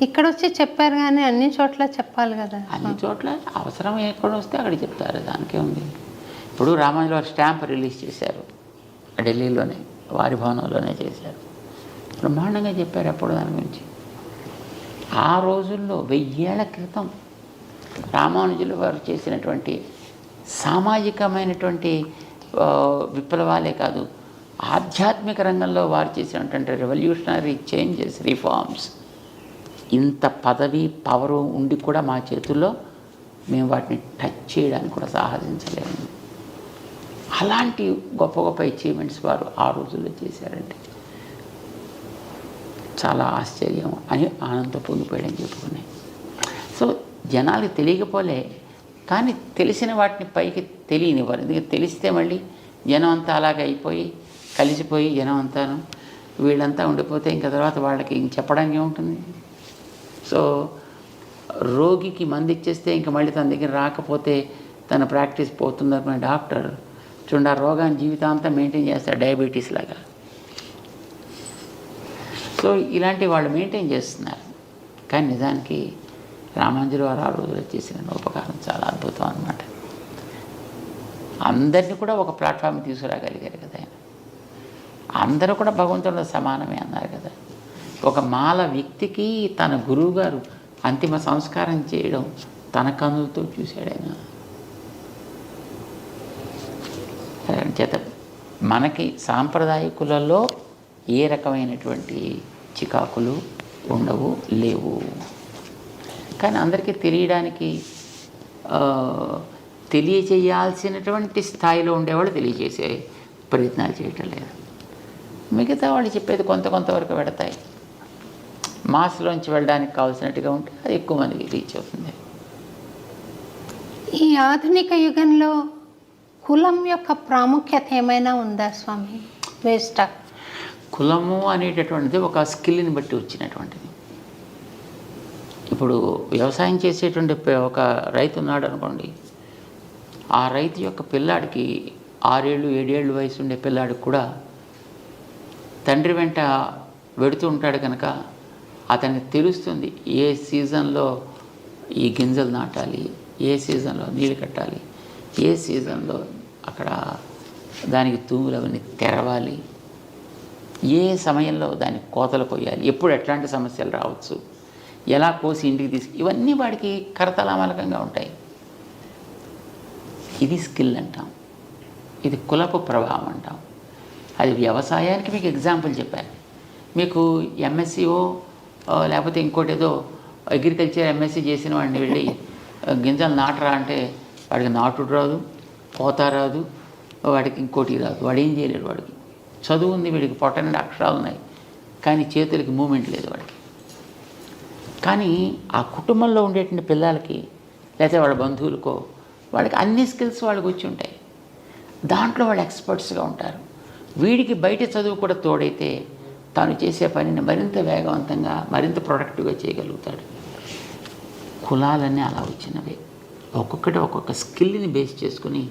ఇక్కడ వచ్చి చెప్పారు కానీ అన్ని చోట్ల చెప్పాలి కదా. అన్ని చోట్ల అవసరం ఎక్కడ వస్తే అక్కడ చెప్తారు, దానికే ఉంది. ఇప్పుడు రామానుజుల వారి స్టాంప్ రిలీజ్ చేశారు ఢిల్లీలోనే, వారి భవనంలోనే చేశారు, బ్రహ్మాండంగా చెప్పారు అప్పుడు దాని గురించి. ఆ రోజుల్లో 1000 ఏళ్ల క్రితం రామానుజుల వారు చేసినటువంటి సామాజికమైనటువంటి విప్లవాలే కాదు, ఆధ్యాత్మిక రంగంలో వారు చేసినటువంటి రెవల్యూషనరీ చేంజెస్, రిఫార్మ్స్, ఇంత పదవి పవరు ఉండి కూడా మా చేతుల్లో మేము వాటిని టచ్ చేయడానికి కూడా సాహసించలేము. అలాంటి గొప్ప గొప్ప అచీవ్మెంట్స్ వారు ఆ రోజుల్లో చేశారంటే చాలా ఆశ్చర్యం అని ఆనందం పొంగిపోయాడని చెప్పుకున్నాయి. సో జనాలకు తెలియకపోలే, కానీ తెలిసిన వాటిని పైకి తెలియనివ్వరు. ఎందుకంటే తెలిస్తే మళ్ళీ జనం అంతా అలాగే అయిపోయి కలిసిపోయి జనం అంతాను వీళ్ళంతా ఉండిపోతే ఇంకా తర్వాత వాళ్ళకి ఇంక చెప్పడానికి ఏముంటుంది. సో రోగికి మందు ఇచ్చేస్తే ఇంక మళ్ళీ తన దగ్గర రాకపోతే తన ప్రాక్టీస్ పోతుందనుకునే డాక్టర్ చూడండి ఆ రోగాన్ని జీవితాంతం మెయింటైన్ చేస్తారు, డయాబెటీస్ లాగా. సో ఇలాంటి వాళ్ళు మెయింటైన్ చేస్తున్నారు. కానీ నిజానికి రామానుజుల వారు ఆ రోజులో చేసిన ఉపకారం చాలా అద్భుతం అన్నమాట. అందరినీ కూడా ఒక ప్లాట్ఫామ్ తీసుకురాగలిగారు కదా ఆయన. అందరూ కూడా భగవంతుడితో సమానమే అన్నారు కదా. ఒక మాల వ్యక్తికి తన గురువు గారు అంతిమ సంస్కారం చేయడం తన కన్నులతో చూశాడు ఆయన. చేత మనకి సాంప్రదాయకులలో ఏ రకమైనటువంటి చికాకులు ఉండవు, లేవు. కానీ అందరికీ తెలియడానికి తెలియచేయాల్సినటువంటి స్థాయిలో ఉండేవాళ్ళు తెలియజేసే ప్రయత్నాలు చేయటం లేదు. మిగతా వాళ్ళు చెప్పేది కొంతవరకు పెడతాయి. మాస్లోంచి వెళ్ళడానికి కావాల్సినట్టుగా ఉంటే అది ఎక్కువ మందికి రీచ్ అవుతుంది. ఈ ఆధునిక యుగంలో కులం యొక్క ప్రాముఖ్యత ఏమైనా ఉందా స్వామి? వేస్టా? కులము అనేటటువంటిది ఒక స్కిల్ని బట్టి వచ్చినటువంటిది. ఇప్పుడు వ్యవసాయం చేసేటువంటి ఒక రైతు ఉన్నాడు అనుకోండి, ఆ రైతు యొక్క పిల్లాడికి 6 ఏళ్ళు 7 ఏళ్ళు వయసు ఉండే పిల్లాడికి కూడా తండ్రి వెంట వెడుతూ ఉంటాడు కనుక అతనికి తెలుస్తుంది ఏ సీజన్లో ఈ గింజలు నాటాలి, ఏ సీజన్లో నీళ్ళు కట్టాలి, ఏ సీజన్లో అక్కడ దానికి తూములు అవన్నీ తెరవాలి, ఏ సమయంలో దానికి కోతలు కొయ్యాలి, ఎప్పుడు ఎట్లాంటి సమస్యలు రావచ్చు, ఎలా కోసి ఇంటికి ఇవన్నీ వాడికి కరతలామలకంగా ఉంటాయి. ఇది స్కిల్ అంటాం, ఇది కులపు ప్రభావం అంటాం. అది వ్యవసాయానికి మీకు ఎగ్జాంపుల్ చెప్పాను. మీకు ఎంఎస్సీఓ లేకపోతే ఇంకోటి ఏదో అగ్రికల్చర్ ఎంఎస్సీ చేసిన వాడిని వెళ్ళి గింజలు నాటరా అంటే వాడికి నాటుడు రాదు, కోత రాదు, వాడికి ఇంకోటి రాదు, వాడు ఏం చేయలేడు. వాడికి చదువు ఉంది, వీడికి పొట్టనిండి అక్షరాలు ఉన్నాయి, కానీ చేతులకి మూమెంట్ లేదు వాడికి. కానీ ఆ కుటుంబంలో ఉండేటువంటి పిల్లలకి లేకపోతే వాళ్ళ బంధువులకో వాళ్ళకి అన్ని స్కిల్స్ వాళ్ళకి వచ్చి ఉంటాయి. దాంట్లో వాళ్ళు ఎక్స్పర్ట్స్గా ఉంటారు. వీడికి బయట చదువు కూడా తోడైతే తాను చేసే పనిని మరింత వేగవంతంగా మరింత ప్రొడక్టివ్గా చేయగలుగుతాడు. కులాలన్నీ అలా వచ్చినవే, ఒక్కొక్కటి ఒక్కొక్క స్కిల్ని బేస్ చేసుకుని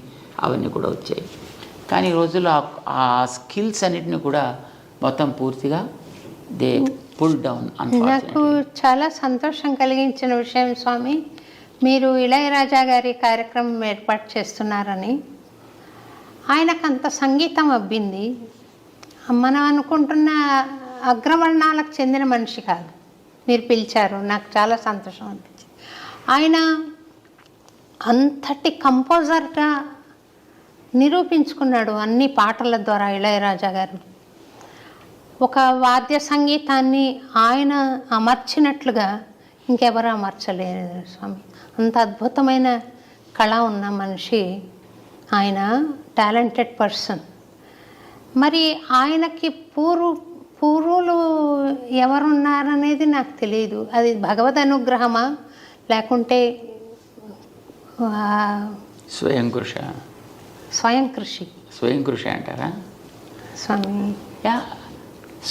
అవన్నీ కూడా వచ్చాయి. కానీ ఈ రోజుల్లో ఆ స్కిల్స్ అన్నిటిని కూడా మొత్తం పూర్తిగా దే పుల్ డౌన్. నాకు చాలా సంతోషం కలిగించిన విషయం స్వామి, మీరు ఇళయరాజా గారి కార్యక్రమం ఏర్పాటు చేస్తున్నారని. ఆయనకు అంత సంగీతం అబ్బింది. మనం అనుకుంటున్న అగ్రవర్ణాలకు చెందిన మనిషి కాదు. మీరు పిలిచారు, నాకు చాలా సంతోషం అనిపించింది. ఆయన అంతటి కంపోజర్గా నిరూపించుకున్నాడు అన్ని పాటల ద్వారా. ఇళయరాజా గారు ఒక వాద్య సంగీతాన్ని ఆయన అమర్చినట్లుగా ఇంకెవరు అమర్చలేరు స్వామి. అంత అద్భుతమైన కళ ఉన్న మనిషి ఆయన, టాలెంటెడ్ పర్సన్. మరి ఆయనకి పూర్వులు ఎవరున్నారనేది నాకు తెలియదు. అది భగవద్ అనుగ్రహమా లేకుంటే స్వయం కృషి అంటారా స్వామి?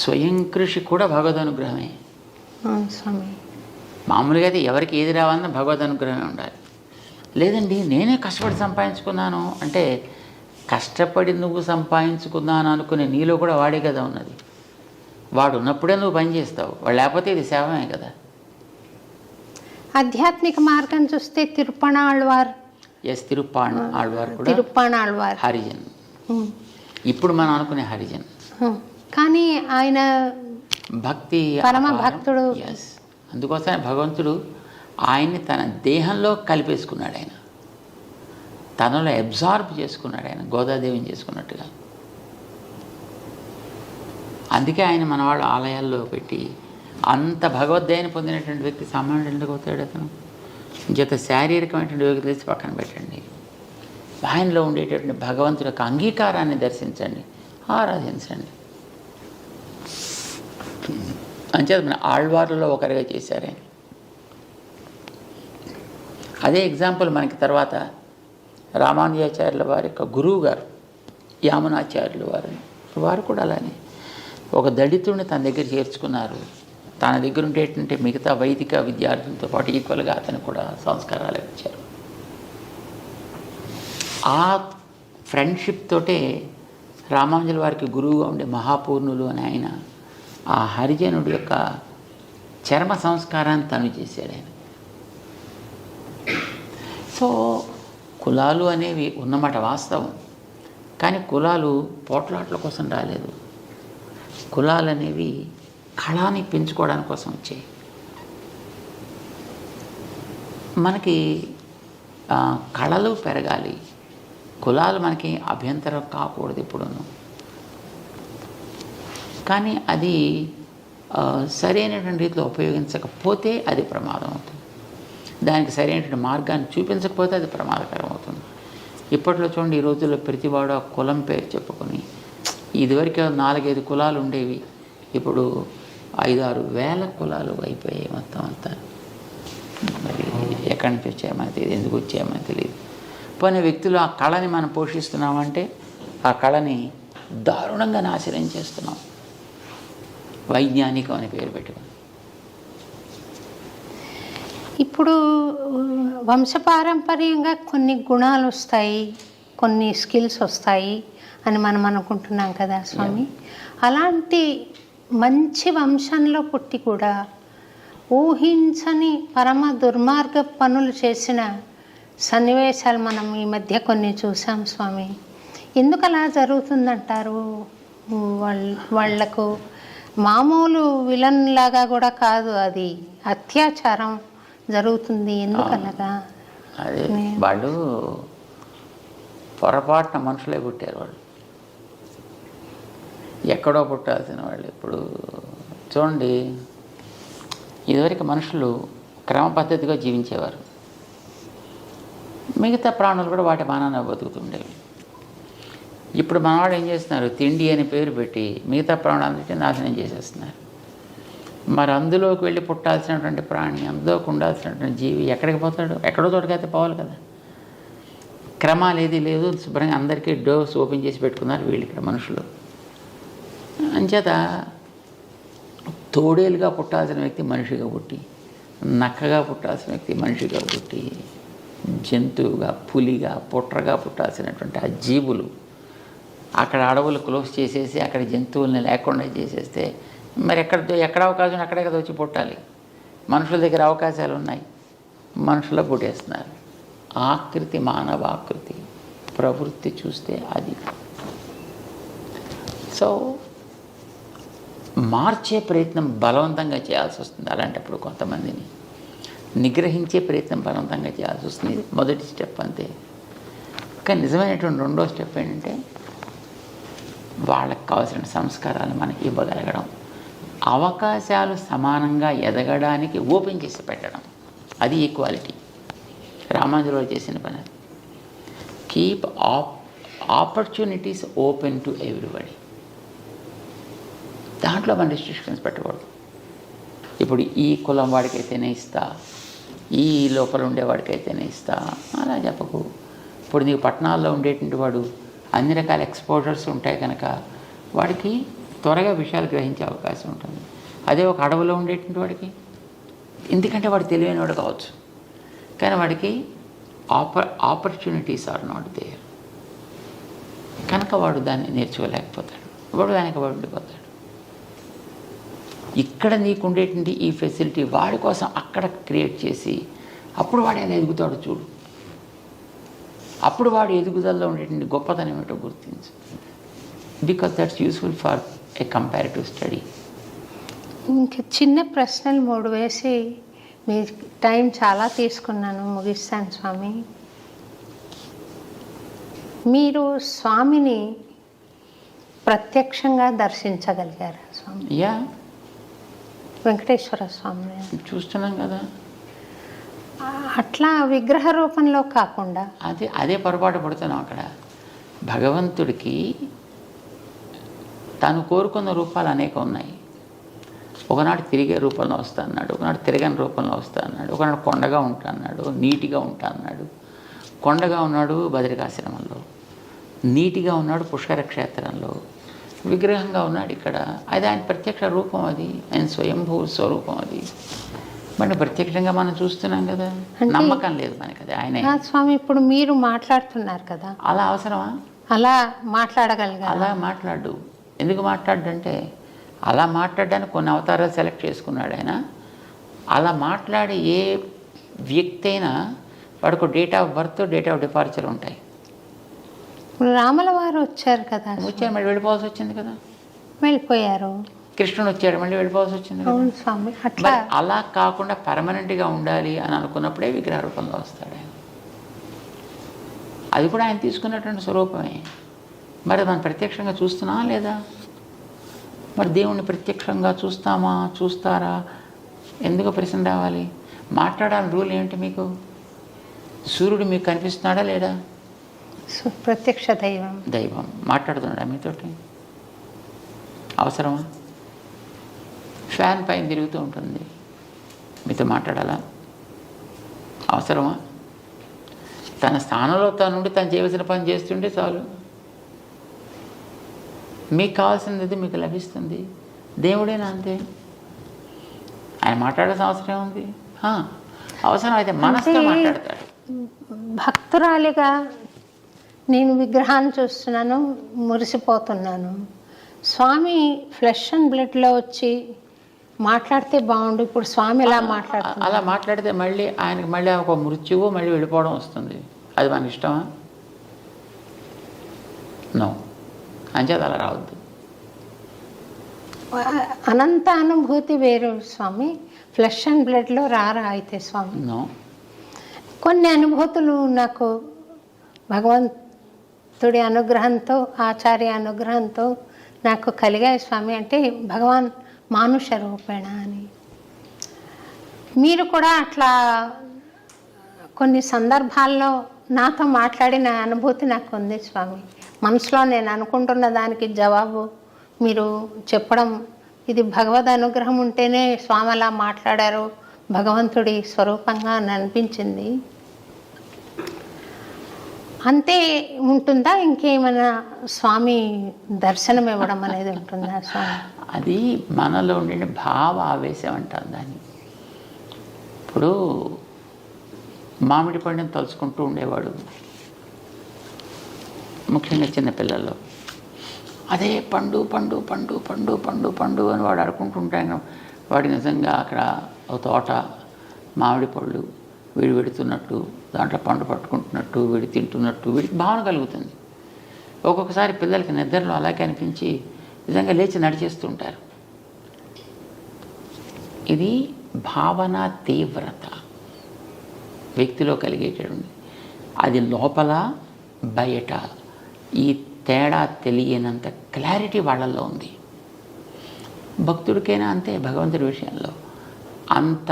స్వయం కృషి కూడా భగవద్ అనుగ్రహమే స్వామి. మామూలుగా అయితే ఎవరికి ఏది రావాలన్నా భగవద్ అనుగ్రహమే ఉండాలి. లేదండి నేనే కష్టపడి సంపాదించుకున్నాను అంటే, కష్టపడి నువ్వు సంపాదించుకున్నాను అనుకునే నీలో కూడా వాడే కదా ఉన్నది. వాడు ఉన్నప్పుడే నువ్వు పని చేస్తావు, వాడు లేకపోతే ఇది సేవమే కదా. ఆధ్యాత్మిక మార్గం చూస్తే తిరుప్పణాళ్వార్ కూడా హరిజన్. ఇప్పుడు మనం అనుకునే హరిజన్, కానీ ఆయన భక్తి పరమ భక్తుడు. అందుకోసమే భగవంతుడు ఆయన్ని తన దేహంలో కలిపేసుకున్నాడు. ఆయన తనలో అబ్జార్బ్ చేసుకున్నాడు, ఆయన గోదాదేవిని చేసుకున్నట్టుగా. అందుకే ఆయన మన వాళ్ళు ఆలయాల్లో పెట్టి అంత భగవద్గీతను పొందినటువంటి వ్యక్తి సామాన్యుడు ఎందుకు అవుతాడు? అతను జత శారీరకమైనటువంటి యోగ్యత తీసి పక్కన పెట్టండి, ఆయనలో ఉండేటటువంటి భగవంతుడి యొక్క అంగీకారాన్ని దర్శించండి, ఆరాధించండి. అంచేత మన ఆళ్వార్లలో ఒకరిగా చేశారే. అదే ఎగ్జాంపుల్ మనకి తర్వాత రామానుజాచార్యుల వారి యొక్క గురువు గారు యామునాచార్యులు వారు కూడా అలానే ఒక దళితుడిని తన దగ్గర చేర్చుకున్నారు. తన దగ్గర ఉండేటువంటి మిగతా వైదిక విద్యార్థులతో పాటు ఈక్వల్గా అతను కూడా సంస్కారాలు ఇచ్చారు. ఆ ఫ్రెండ్షిప్ తోటే రామానుజుల వారికి గురువుగా ఉండే మహాపూర్ణులు అని ఆయన ఆ హరిజనుడి యొక్క చర్మ సంస్కారాన్ని తను చేశాడు ఆయన. సో కులాలు అనేవి ఉన్నమాట వాస్తవం, కానీ కులాలు పోట్లాట్ల కోసం రాలేదు. కులాలు అనేవి కళని పెంచుకోవడానికి కోసం వచ్చాయి. మనకి కళలు పెరగాలి, కులాలు మనకి అభ్యంతరం కాకూడదు ఎప్పుడూను. కానీ అది సరైనటువంటి రీతిలో ఉపయోగించకపోతే అది ప్రమాదం అవుతుంది. దానికి సరైనటువంటి మార్గాన్ని చూపించకపోతే అది ప్రమాదకరం అవుతుంది. ఇప్పట్లో చూడండి, ఈ రోజుల్లో ప్రతివాడు ఆ కులం పేరు చెప్పుకొని, ఇదివరకు 4-5 కులాలు ఉండేవి, ఇప్పుడు 5-6 వేల కులాలు అయిపోయాయి మొత్తం అంతా. మరి ఎక్కడి నుంచి వచ్చాయమని తెలియదు, ఎందుకు వచ్చాయమని తెలియదు. పోయిన వ్యక్తులు ఆ కళని మనం పోషిస్తున్నామంటే ఆ కళని దారుణంగా నాశనం చేస్తున్నాం, వైజ్ఞానికం అని పేరు పెట్టుకుని. ఇప్పుడు వంశపారంపర్యంగా కొన్ని గుణాలు వస్తాయి, కొన్ని స్కిల్స్ వస్తాయి అని మనం అనుకుంటున్నాం కదా స్వామి. అలాంటి మంచి వంశంలో పుట్టి కూడా ఊహించని పరమ దుర్మార్గ పనులు చేసిన సన్నివేశాలు మనం ఈ మధ్య కొన్ని చూసాం స్వామి. ఎందుకు అలా జరుగుతుందంటారు? వాళ్లకు మామూలు విలన్ లాగా కూడా కాదు, అది అత్యాచారం జరుగుతుంది. ఎందుకు అలాగా? అదే వాళ్ళు పొరపాటున మనుషులే పుట్టారు. వాళ్ళు ఎక్కడో పుట్టాల్సిన వాళ్ళు. ఇప్పుడు చూడండి, ఇదివరకు మనుషులు క్రమ పద్ధతిగా జీవించేవారు. మిగతా ప్రాణులు కూడా వాటి మానాన్ని బతుకుతుండేవి. ఇప్పుడు మనవాడు ఏం చేస్తున్నారు? తిండి అని పేరు పెట్టి మిగతా ప్రాణాలన్నింటినీ నాశనం చేసేస్తున్నారు. మరి అందులోకి వెళ్ళి పుట్టాల్సినటువంటి ప్రాణి, అందులోకి ఉండాల్సినటువంటి జీవి ఎక్కడికి పోతాడు? ఎక్కడో చోటుకైతే పోవాలి కదా. క్రమాలు ఏది లేదు, శుభ్రంగా అందరికీ డోర్స్ ఓపెన్ చేసి పెట్టుకున్నారు వీళ్ళు ఇక్కడ మనుషులు. అంచేత తోడేలుగా పుట్టాల్సిన వ్యక్తి మనిషిగా పుట్టి, నక్కగా పుట్టాల్సిన వ్యక్తి మనిషిగా పుట్టి, జంతువుగా, పులిగా, పుట్రగా పుట్టాల్సినటువంటి ఆ జీవులు అక్కడ అడవులు క్లోజ్ చేసేసి అక్కడ జంతువుల్ని లేకుండా చేసేస్తే మరి ఎక్కడ అవకాశం అక్కడే కదా వచ్చి పుట్టాలి. మనుషుల దగ్గర అవకాశాలు ఉన్నాయి, మనుషుల్లో పుట్టేస్తున్నారు. ఆకృతి, మానవ ఆకృతి, ప్రవృత్తి చూస్తే అది. సో మార్చే ప్రయత్నం బలవంతంగా చేయాల్సి వస్తుంది. అలాంటప్పుడు కొంతమందిని నిగ్రహించే ప్రయత్నం బలవంతంగా చేయాల్సి వస్తుంది. ఇది మొదటి స్టెప్ అంతే. కానీ నిజమైనటువంటి రెండో స్టెప్ ఏంటంటే వాళ్ళకి కావాల్సిన సంస్కారాలు మనకి ఇవ్వగలగడం, అవకాశాలు సమానంగా ఎదగడానికి ఓపెన్ చేసి పెట్టడం. అది ఈక్వాలిటీ. రామాంజలో చేసిన పని. Keep opportunities open to everybody. దాంట్లో మన రిస్ట్రిక్షన్స్ పెట్టకూడదు. ఇప్పుడు ఈ కులం వాడికైతేనే ఇస్తా, ఈ లోపల ఉండేవాడికైతేనే ఇస్తా అలా చెప్పకు. ఇప్పుడు నీకు పట్టణాల్లో ఉండేటువంటి వాడు అన్ని రకాల ఎక్స్పోజర్స్ ఉంటాయి కనుక వాడికి త్వరగా విషయాలు గ్రహించే అవకాశం ఉంటుంది. అదే ఒక అడవిలో ఉండేటువంటి వాడికి, ఎందుకంటే వాడు తెలివైన వాడు కావచ్చు, కానీ వాడికి ఆపర్చునిటీస్ ఆర్ నాట్ దేర్ కనుక వాడు దాన్ని నేర్చుకోలేకపోతాడు, వాడు వెనకబడి ఉండిపోతాడు. ఇక్కడ నీకు ఉండేటువంటి ఈ ఫెసిలిటీ వాడి కోసం అక్కడ క్రియేట్ చేసి అప్పుడు వాడు ఎలా ఎదుగుతాడు చూడు. అప్పుడు వాడు ఎదుగుదలలో ఉండేటువంటి గొప్పతనం ఏమిటో గుర్తించు. Because that's useful for a comparative study. ఇంకా చిన్న ప్రశ్నలు 3 వేసి మీ టైం చాలా తీసుకున్నాను, ముగిస్తాను స్వామి. మీరు స్వామిని ప్రత్యక్షంగా దర్శించగలిగారా స్వామి? యా, వెంకటేశ్వర స్వామిని చూస్తున్నాం కదా. అట్లా విగ్రహ రూపంలో కాకుండా అదే పొరపాటు పడుతున్నాం. అక్కడ భగవంతుడికి తాను కోరుకున్న రూపాలు అనేక ఉన్నాయి. ఒకనాడు తిరిగే రూపంలో వస్తా అన్నాడు, ఒకనాడు తిరగని రూపంలో వస్తా అన్నాడు, ఒకనాడు కొండగా ఉంటా అన్నాడు, నీటిగా ఉంటా అన్నాడు. కొండగా ఉన్నాడు బద్రికాశ్రమంలో, నీటిగా ఉన్నాడు పుష్కర క్షేత్రంలో, విగ్రహంగా ఉన్నాడు ఇక్కడ. అది ఆయన ప్రత్యక్ష రూపం, అది ఆయన స్వయంభూ స్వరూపం. అది మన ప్రత్యక్షంగా మనం చూస్తున్నాం కదా. నమ్మకం లేదు మనకి అది ఆయనే. స్వామి ఇప్పుడు మీరు మాట్లాడుతున్నారు కదా, అలా అవసరమా? అలా మాట్లాడగలిగా? అలా మాట్లాడు. ఎందుకు మాట్లాడంటే అలా మాట్లాడడానికి కొన్ని అవతారాలు సెలెక్ట్ చేసుకున్నాడు ఆయన. అలా మాట్లాడే ఏ వ్యక్తి అయినా వాడికి date of birth, date of departure ఉంటాయి. ఇప్పుడు రాముల వారు వచ్చారు కదా, వచ్చారు మళ్ళీ వెళ్ళిపోవాల్సి వచ్చింది కదా, వెళ్ళిపోయారు. కృష్ణుడు వచ్చాడు మళ్ళీ వెళ్ళిపోవాల్సి వచ్చింది కదా. అవును స్వామి. అట్లా అలా కాకుండా పర్మనెంట్గా ఉండాలి అని అనుకున్నప్పుడే విగ్రహ రూపంలో వస్తాడు ఆయన. అది కూడా ఆయన తీసుకున్నటువంటి స్వరూపమే. మరి మనం ప్రత్యక్షంగా చూస్తున్నామా లేదా? మరి దేవుణ్ణి ప్రత్యక్షంగా చూస్తామా, చూస్తారా? ఎందుకు ప్రశ్న రావాలి? మాట్లాడాలని రూల్ ఏమిటి మీకు? సూర్యుడు మీకు కనిపిస్తున్నాడా లేడా? ప్రత్యక్ష దైవం మాట్లాడుతున్నాడా మీతోటి? అవసరమా? ఫ్యాన్ పైన తిరుగుతూ ఉంటుంది. మీతో మాట్లాడాలా? అవసరమా? తన స్థానంలో తనుండి తను చేయవలసిన పని చేస్తుంటే చాలు. మీకు కావాల్సినది మీకు లభిస్తుంది. దేవుడేనా అంతే. ఆయన మాట్లాడాల్సిన అవసరం ఏముంది? అవసరం అయితే మనసుతో మాట్లాడతాడు. భక్తురాలిగా నేను విగ్రహాన్ని చూస్తున్నాను, మురిసిపోతున్నాను. స్వామి ఫ్లెష్ అండ్ బ్లడ్లో వచ్చి మాట్లాడితే బాగుండు. ఇప్పుడు స్వామి ఎలా మాట్లాడుతున్నారు? అలా మాట్లాడితే మళ్ళీ ఆయనకి మళ్ళీ ఒక మృత్యువు మళ్ళీ వెళ్ళిపోవడం వస్తుంది. అది మనకి ఇష్టమా? నో. అంచేది అలా రావద్దు. అనంత అనుభూతి వేరు స్వామి. ఫ్లెష్ అండ్ బ్లడ్లో రారా అయితే స్వామి? నో. కొన్ని అనుభూతులు నాకు భగవంతుడి అనుగ్రహంతో, ఆచార్య అనుగ్రహంతో నాకు కలిగాయి స్వామి. అంటే భగవాన్ మానుష రూపేణ అని. మీరు కూడా అట్లా కొన్ని సందర్భాల్లో నాతో మాట్లాడిన అనుభూతి నాకు ఉంది స్వామి. మనసులో నేను అనుకుంటున్న దానికి జవాబు మీరు చెప్పడం, ఇది భగవద్ అనుగ్రహం ఉంటేనే స్వామి అలా మాట్లాడారు, భగవంతుడి స్వరూపంగా అని అనిపించింది. అంతే ఉంటుందా? ఇంకేమైనా స్వామి దర్శనం ఇవ్వడం అనేది ఉంటుందా స్వామి? అది మనలో ఉండే భావ ఆవేశం అంటారు దాన్ని. ఇప్పుడు మామిడి పండుని తలుచుకుంటూ ఉండేవాడు, ముఖ్యంగా చిన్నపిల్లల్లో. అదే పండు పండు పండు పండు పండు పండు అని వాడు అనుకుంటుంటాను. వాడి నిజంగా అక్కడ ఒక తోట మామిడి పళ్ళు వీడు పెడుతున్నట్టు, దాంట్లో పండు పట్టుకుంటున్నట్టు, వీడు తింటున్నట్టు వీడికి భావన కలుగుతుంది. ఒక్కొక్కసారి పిల్లలకి నిద్రలో అలాగే అనిపించి నిజంగా లేచి నడిచేస్తుంటారు. ఇది భావన తీవ్రత వ్యక్తిలో కలిగేటటువంటి. అది లోపల బయట ఈ తేడా తెలియనంత క్లారిటీ వాళ్ళల్లో ఉంది. భక్తుడికైనా అంతే. భగవంతుడి విషయంలో అంత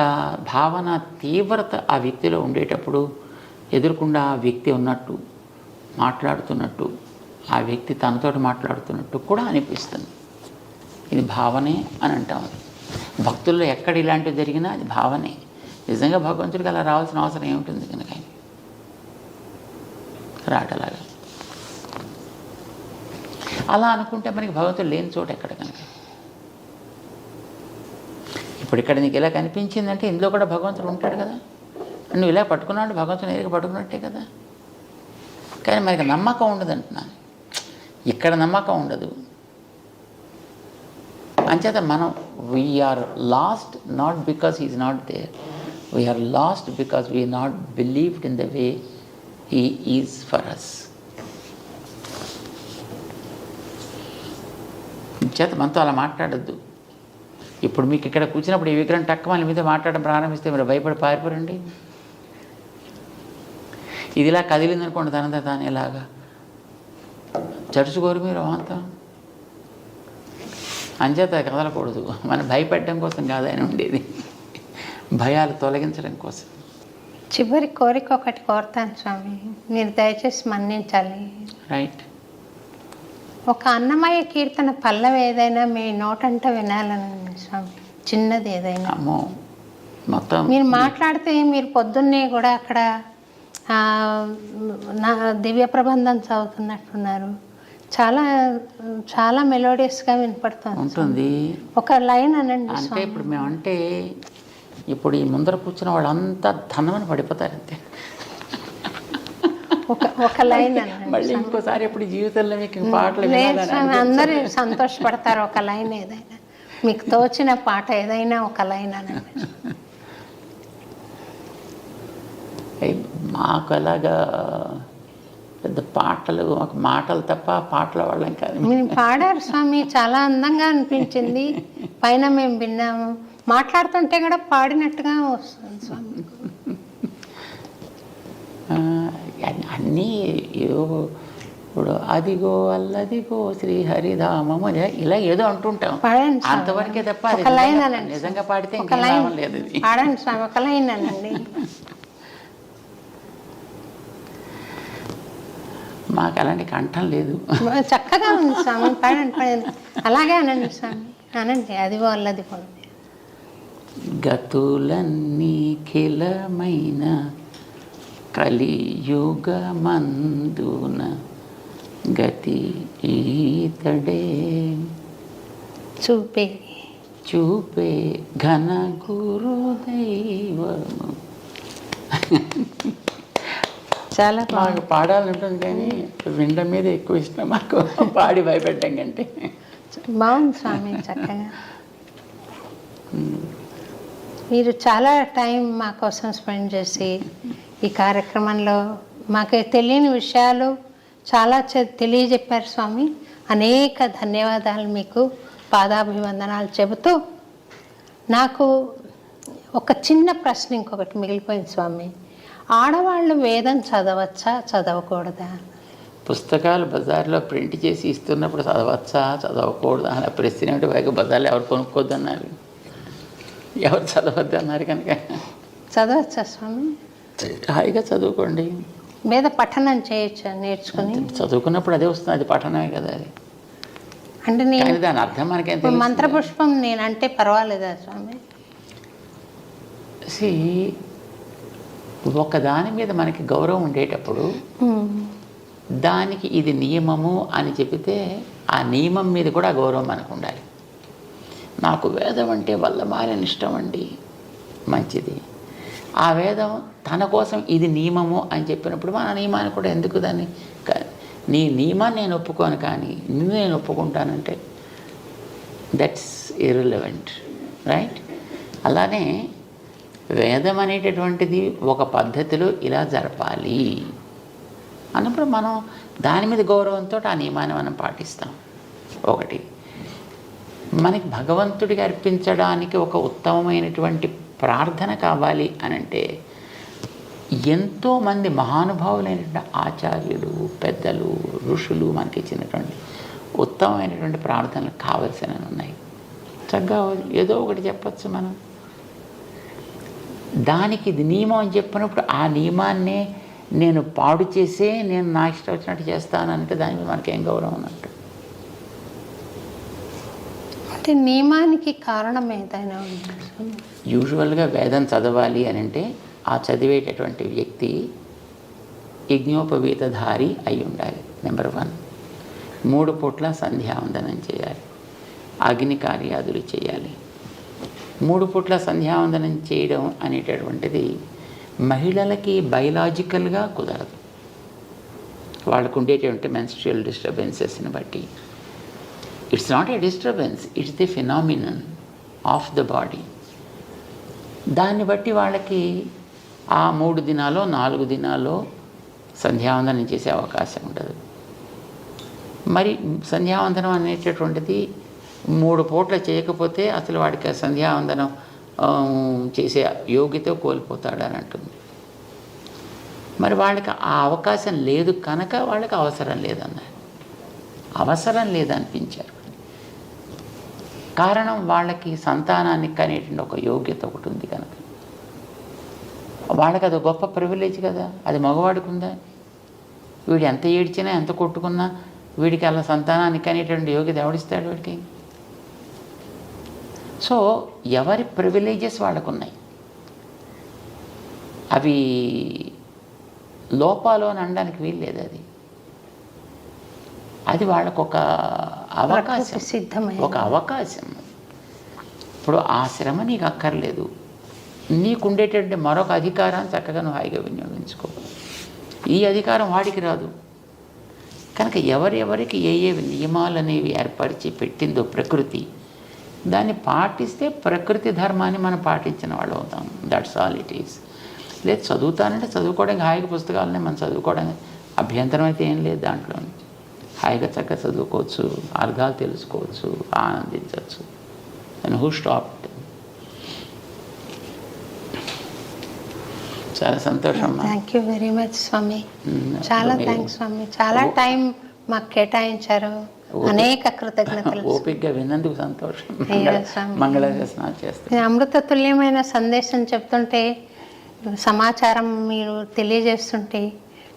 భావన తీవ్రత ఆ వ్యక్తిలో ఉండేటప్పుడు ఎదురుకుండా ఆ వ్యక్తి ఉన్నట్టు, మాట్లాడుతున్నట్టు, ఆ వ్యక్తి తనతోటి మాట్లాడుతున్నట్టు కూడా అనిపిస్తుంది. ఇది భావనే అని అంటాం. అది భక్తుల్లో ఎక్కడ ఇలాంటివి జరిగినా అది భావనే. నిజంగా భగవంతుడికి అలా రావాల్సిన అవసరం ఏముంటుంది కనుక రాటలాగా అలా అనుకుంటే మనకి భగవంతుడు లేని చోట ఎక్కడ కనుక. ఇప్పుడు ఇక్కడ నీకు ఇలా కనిపించిందంటే ఇందులో కూడా భగవంతుడు ఉంటాడు కదా. నువ్వు ఇలా పట్టుకున్నాడు భగవంతుని ఎదురుగా పట్టుకున్నట్టే కదా. కానీ మనకి నమ్మకం ఉండదు అంటున్నాను. ఇక్కడ నమ్మకం ఉండదు. అంచేత మనం we're lost not because he's not there, we're lost because we not believed in the way he is for us. చేత మనతో అలా మాట్లాడద్దు. ఇప్పుడు మీకు ఇక్కడ కూర్చున్నప్పుడు ఈ విగ్రహం టక్క మన మీద మాట్లాడడం ప్రారంభిస్తే మీరు భయపడి పారిపోరండి. ఇది ఇలా కదిలిందనుకోండి తనంతా తాను ఇలాగా చడుచుకోరు మీరు అంతా. అంచేత కదలకూడదు. మనం భయపెట్టడం కోసం కాదు ఆయన ఉండేది, భయాలు తొలగించడం కోసం. చివరి కోరిక ఒకటి కోరుతాను స్వామి, మీరు దయచేసి మన్నించాలి. రైట్. ఒక అన్నమయ్య కీర్తన పల్లవి ఏదైనా మీ నోటంట వినాలని స్వామి, చిన్నది ఏదైనా. అమ్మో మొత్తం మీరు మాట్లాడితే మీరు పొద్దున్నే కూడా అక్కడ నా దివ్య ప్రబంధం చదువుతున్నట్టున్నారు. చాలా చాలా మెలోడియస్గా వినపడుతుంది ఉంటుంది. ఒక లైన్ అనండి. అంటే ఇప్పుడు మేమంటే ఇప్పుడు ఈ ముందర కూర్చున్న వాళ్ళంతా ధనమని పడిపోతారు అంతే. ఒక లైన్ అనండి. మళ్ళీ ఇంకోసారి ఎప్పుడు జీవితంలో మీకు పాటలు అందరూ సంతోషపడతారు. ఒక లైన్ ఏదైనా మీకు తోచిన పాట ఏదైనా ఒక లైన్ అనండి. మాకు అలాగా పెద్ద పాటలు, మాకు మాటలు తప్ప పాటల వాళ్ళం కాదు. మీరు పాడారు స్వామి, చాలా అందంగా అనిపించింది. పైన మేము విన్నాము, మాట్లాడుతుంటే కూడా పాడినట్టుగా వస్తుంది స్వామి. అన్నీ ఏదో ఇప్పుడు అదిగో అల్లదిగో శ్రీహరిధామము ఇలా ఏదో అంటుంటాం, అంతవరకే తప్ప నిజంగా పాడితే ఇంకేం లేదు. పాడండి స్వామి, ఒక లైన్ అనండి. మాకు అలాంటి కంఠం లేదు. చక్కగా ఉంది స్వామి, పాడండి పాడండి. అలాగే అనండి స్వామి, అనండి. అదిగో అల్లదిగో. గతులన్నీ ఖిలమైన కలియుగమందున గతి ఈతడే చూపే ఘన గురుదైవము. చాలా మాకు పాడాలని ఉంటుంది కానీ వినడం మీద ఎక్కువ ఇష్టం మాకు, పాడి భయపెట్టడం కంటే. బాగుంది స్వామి, చక్కగా మీరు చాలా టైం మా కోసం స్పెండ్ చేసి ఈ కార్యక్రమంలో మాకు తెలియని విషయాలు చాలా తెలియజెప్పారు స్వామి. అనేక ధన్యవాదాలు, మీకు పాదాభివందనాలు చెబుతూ నాకు ఒక చిన్న ప్రశ్న ఇంకొకటి మిగిలిపోయింది స్వామి. ఆడవాళ్ళు వేదం చదవచ్చా చదవకూడదా? పుస్తకాలు బజార్లో ప్రింట్ చేసి ఇస్తున్నప్పుడు చదవచ్చా చదవకూడదా అనే ప్రశ్న ఏమిటి? పైగా బజార్లో ఎవరు కొనుక్కోద్దు అన్నారు, ఎవరు చదవద్దు అన్నారు. కనుక చదవచ్చా స్వామి? హాయిగా చదువుకోండి. వేద పఠనం చేయొచ్చు, నేర్చుకుని చదువుకున్నప్పుడు అదే వస్తుంది, అది పఠనమే కదా అది. అంటే నేను దాని అర్థం మనకేం మంత్రపుష్పం నేనంటే పర్వాలేదా స్వామి? ఒక దాని మీద మనకి గౌరవం ఉండేటప్పుడు దానికి ఇది నియమము అని చెబితే ఆ నియమం మీద కూడా గౌరవం మనకు ఉండాలి. నాకు వేదం అంటే వల్ల మారిన ఇష్టం అండి, మంచిది. ఆ వేదం తన కోసం ఇది నియమము అని చెప్పినప్పుడు మన నియమాన్ని కూడా ఎందుకు దాన్ని, నీ నియమాన్ని నేను ఒప్పుకోను కానీ నిన్ను నేను ఒప్పుకుంటానంటే దట్స్ ఇర్రిలవెంట్, రైట్? అలానే వేదం అనేటటువంటిది ఒక పద్ధతిలో ఇలా జరపాలి అన్నప్పుడు మనం దాని మీద గౌరవంతో ఆ నియమాన్ని మనం పాటిస్తాం. ఒకటి, మనకి భగవంతుడికి అర్పించడానికి ఒక ఉత్తమమైనటువంటి ప్రార్థన కావాలి అనంటే ఎంతోమంది మహానుభావులైనటువంటి ఆచార్యులు, పెద్దలు, ఋషులు మనకి ఇచ్చినటువంటి ఉత్తమమైనటువంటి ప్రార్థనలు కావలసినవి ఉన్నాయి. చక్కగా ఏదో ఒకటి చెప్పచ్చు మనం. దానికి ఇది నియమం అని చెప్పినప్పుడు ఆ నియమాన్నే నేను పాడు చేసే నేను నా ఇష్టం వచ్చినట్టు చేస్తానంటే దాని మీద మనకేం గౌరవం ఉన్నట్టు. అంటే నియమానికి కారణం ఏదైనా ఉంది? యూజువల్గా వేదం చదవాలి అని అంటే ఆ చదివేటటువంటి వ్యక్తి యజ్ఞోపవీతధారి అయి ఉండాలి. నెంబర్ 1. 3 పూట్ల సంధ్యావందనం చేయాలి, అగ్ని కార్యాదులు చేయాలి. 3 పూట్ల సంధ్యావందనం చేయడం అనేటటువంటిది మహిళలకి బయలాజికల్గా కుదరదు. వాళ్ళకు ఉండేటువంటి మెన్స్ట్రుయల్ డిస్టర్బెన్సెస్ని బట్టి. It's not a disturbance, it's the phenomenon of the body. దాన్ని బట్టి వాళ్ళకి ఆ 3 దినాల్లో 4 దినాల్లో సంధ్యావందనం చేసే అవకాశం ఉండదు. మరి సంధ్యావందనం అనేటటువంటిది 3 పూట్ల చేయకపోతే అసలు వాడికి సంధ్యావందనం చేసే యోగ్యత కోల్పోతాడని అంటుంది. మరి వాళ్ళకి ఆ అవకాశం లేదు కనుక వాళ్ళకి అవసరం లేదన్నారు. అవసరం లేదనిపించారు. కారణం వాళ్ళకి సంతానానికి అనేటువంటి ఒక యోగ్యత ఒకటి ఉంది కనుక. వాళ్ళకి అది గొప్ప ప్రివిలేజ్ కదా. అది మగవాడికి ఉందా? వీడు ఎంత ఏడ్చినా ఎంత కొట్టుకున్నా వీడికి అలా సంతానానికి అనేటువంటి యోగ్యత ఎవడిస్తాడు వీడికి? సో ఎవరి ప్రివిలేజెస్ వాళ్ళకు ఉన్నాయి. అవి లోపాలు అని అనడానికి వీల్లేదు. అది వాళ్ళకు ఒక అవకాశం, ఒక అవకాశం. ఇప్పుడు ఆ శ్రమ నీకు అక్కర్లేదు. నీకుండేటువంటి మరొక అధికారాన్ని చక్కగా నువ్వు హాయిగా వినియోగించుకో. ఈ అధికారం వాడికి రాదు కనుక ఎవరెవరికి ఏ ఏ నియమాలు అనేవి ఏర్పరిచి పెట్టిందో ప్రకృతి, దాన్ని పాటిస్తే ప్రకృతి ధర్మాన్ని మనం పాటించిన వాళ్ళు అవుతాం. That's all it is. లేదు చదువుతానంటే చదువుకోవడానికి హాయిగా పుస్తకాలనే మనం చదువుకోవడానికి అభ్యంతరం అయితే ఏం లేదు. దాంట్లో హాయిగా చక్కగా చదువుకోవచ్చు, అర్థాలు తెలుసుకోవచ్చు, ఆనందించవచ్చు. And who stopped? చాలా సంతోషం. థ్యాంక్ యూ వెరీ మచ్ స్వామి. చాలా థ్యాంక్స్ స్వామి. చాలా టైం మాకు కేటాయించారు. అనేక కృతజ్ఞతలు. ఓపికగా విన్నందుకు సంతోషం. మంగళాశాసనాలు చేస్తే అమృత తుల్యమైన సందేశం చెప్తుంటే, సమాచారం మీరు తెలియజేస్తుంటే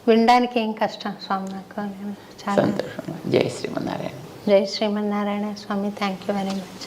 వినడానికి ఏం కష్టం స్వామి. నాకు చాలా సంతోషం. జై శ్రీమన్నారాయణ. జై శ్రీమన్నారాయణ స్వామి. Thank you very much.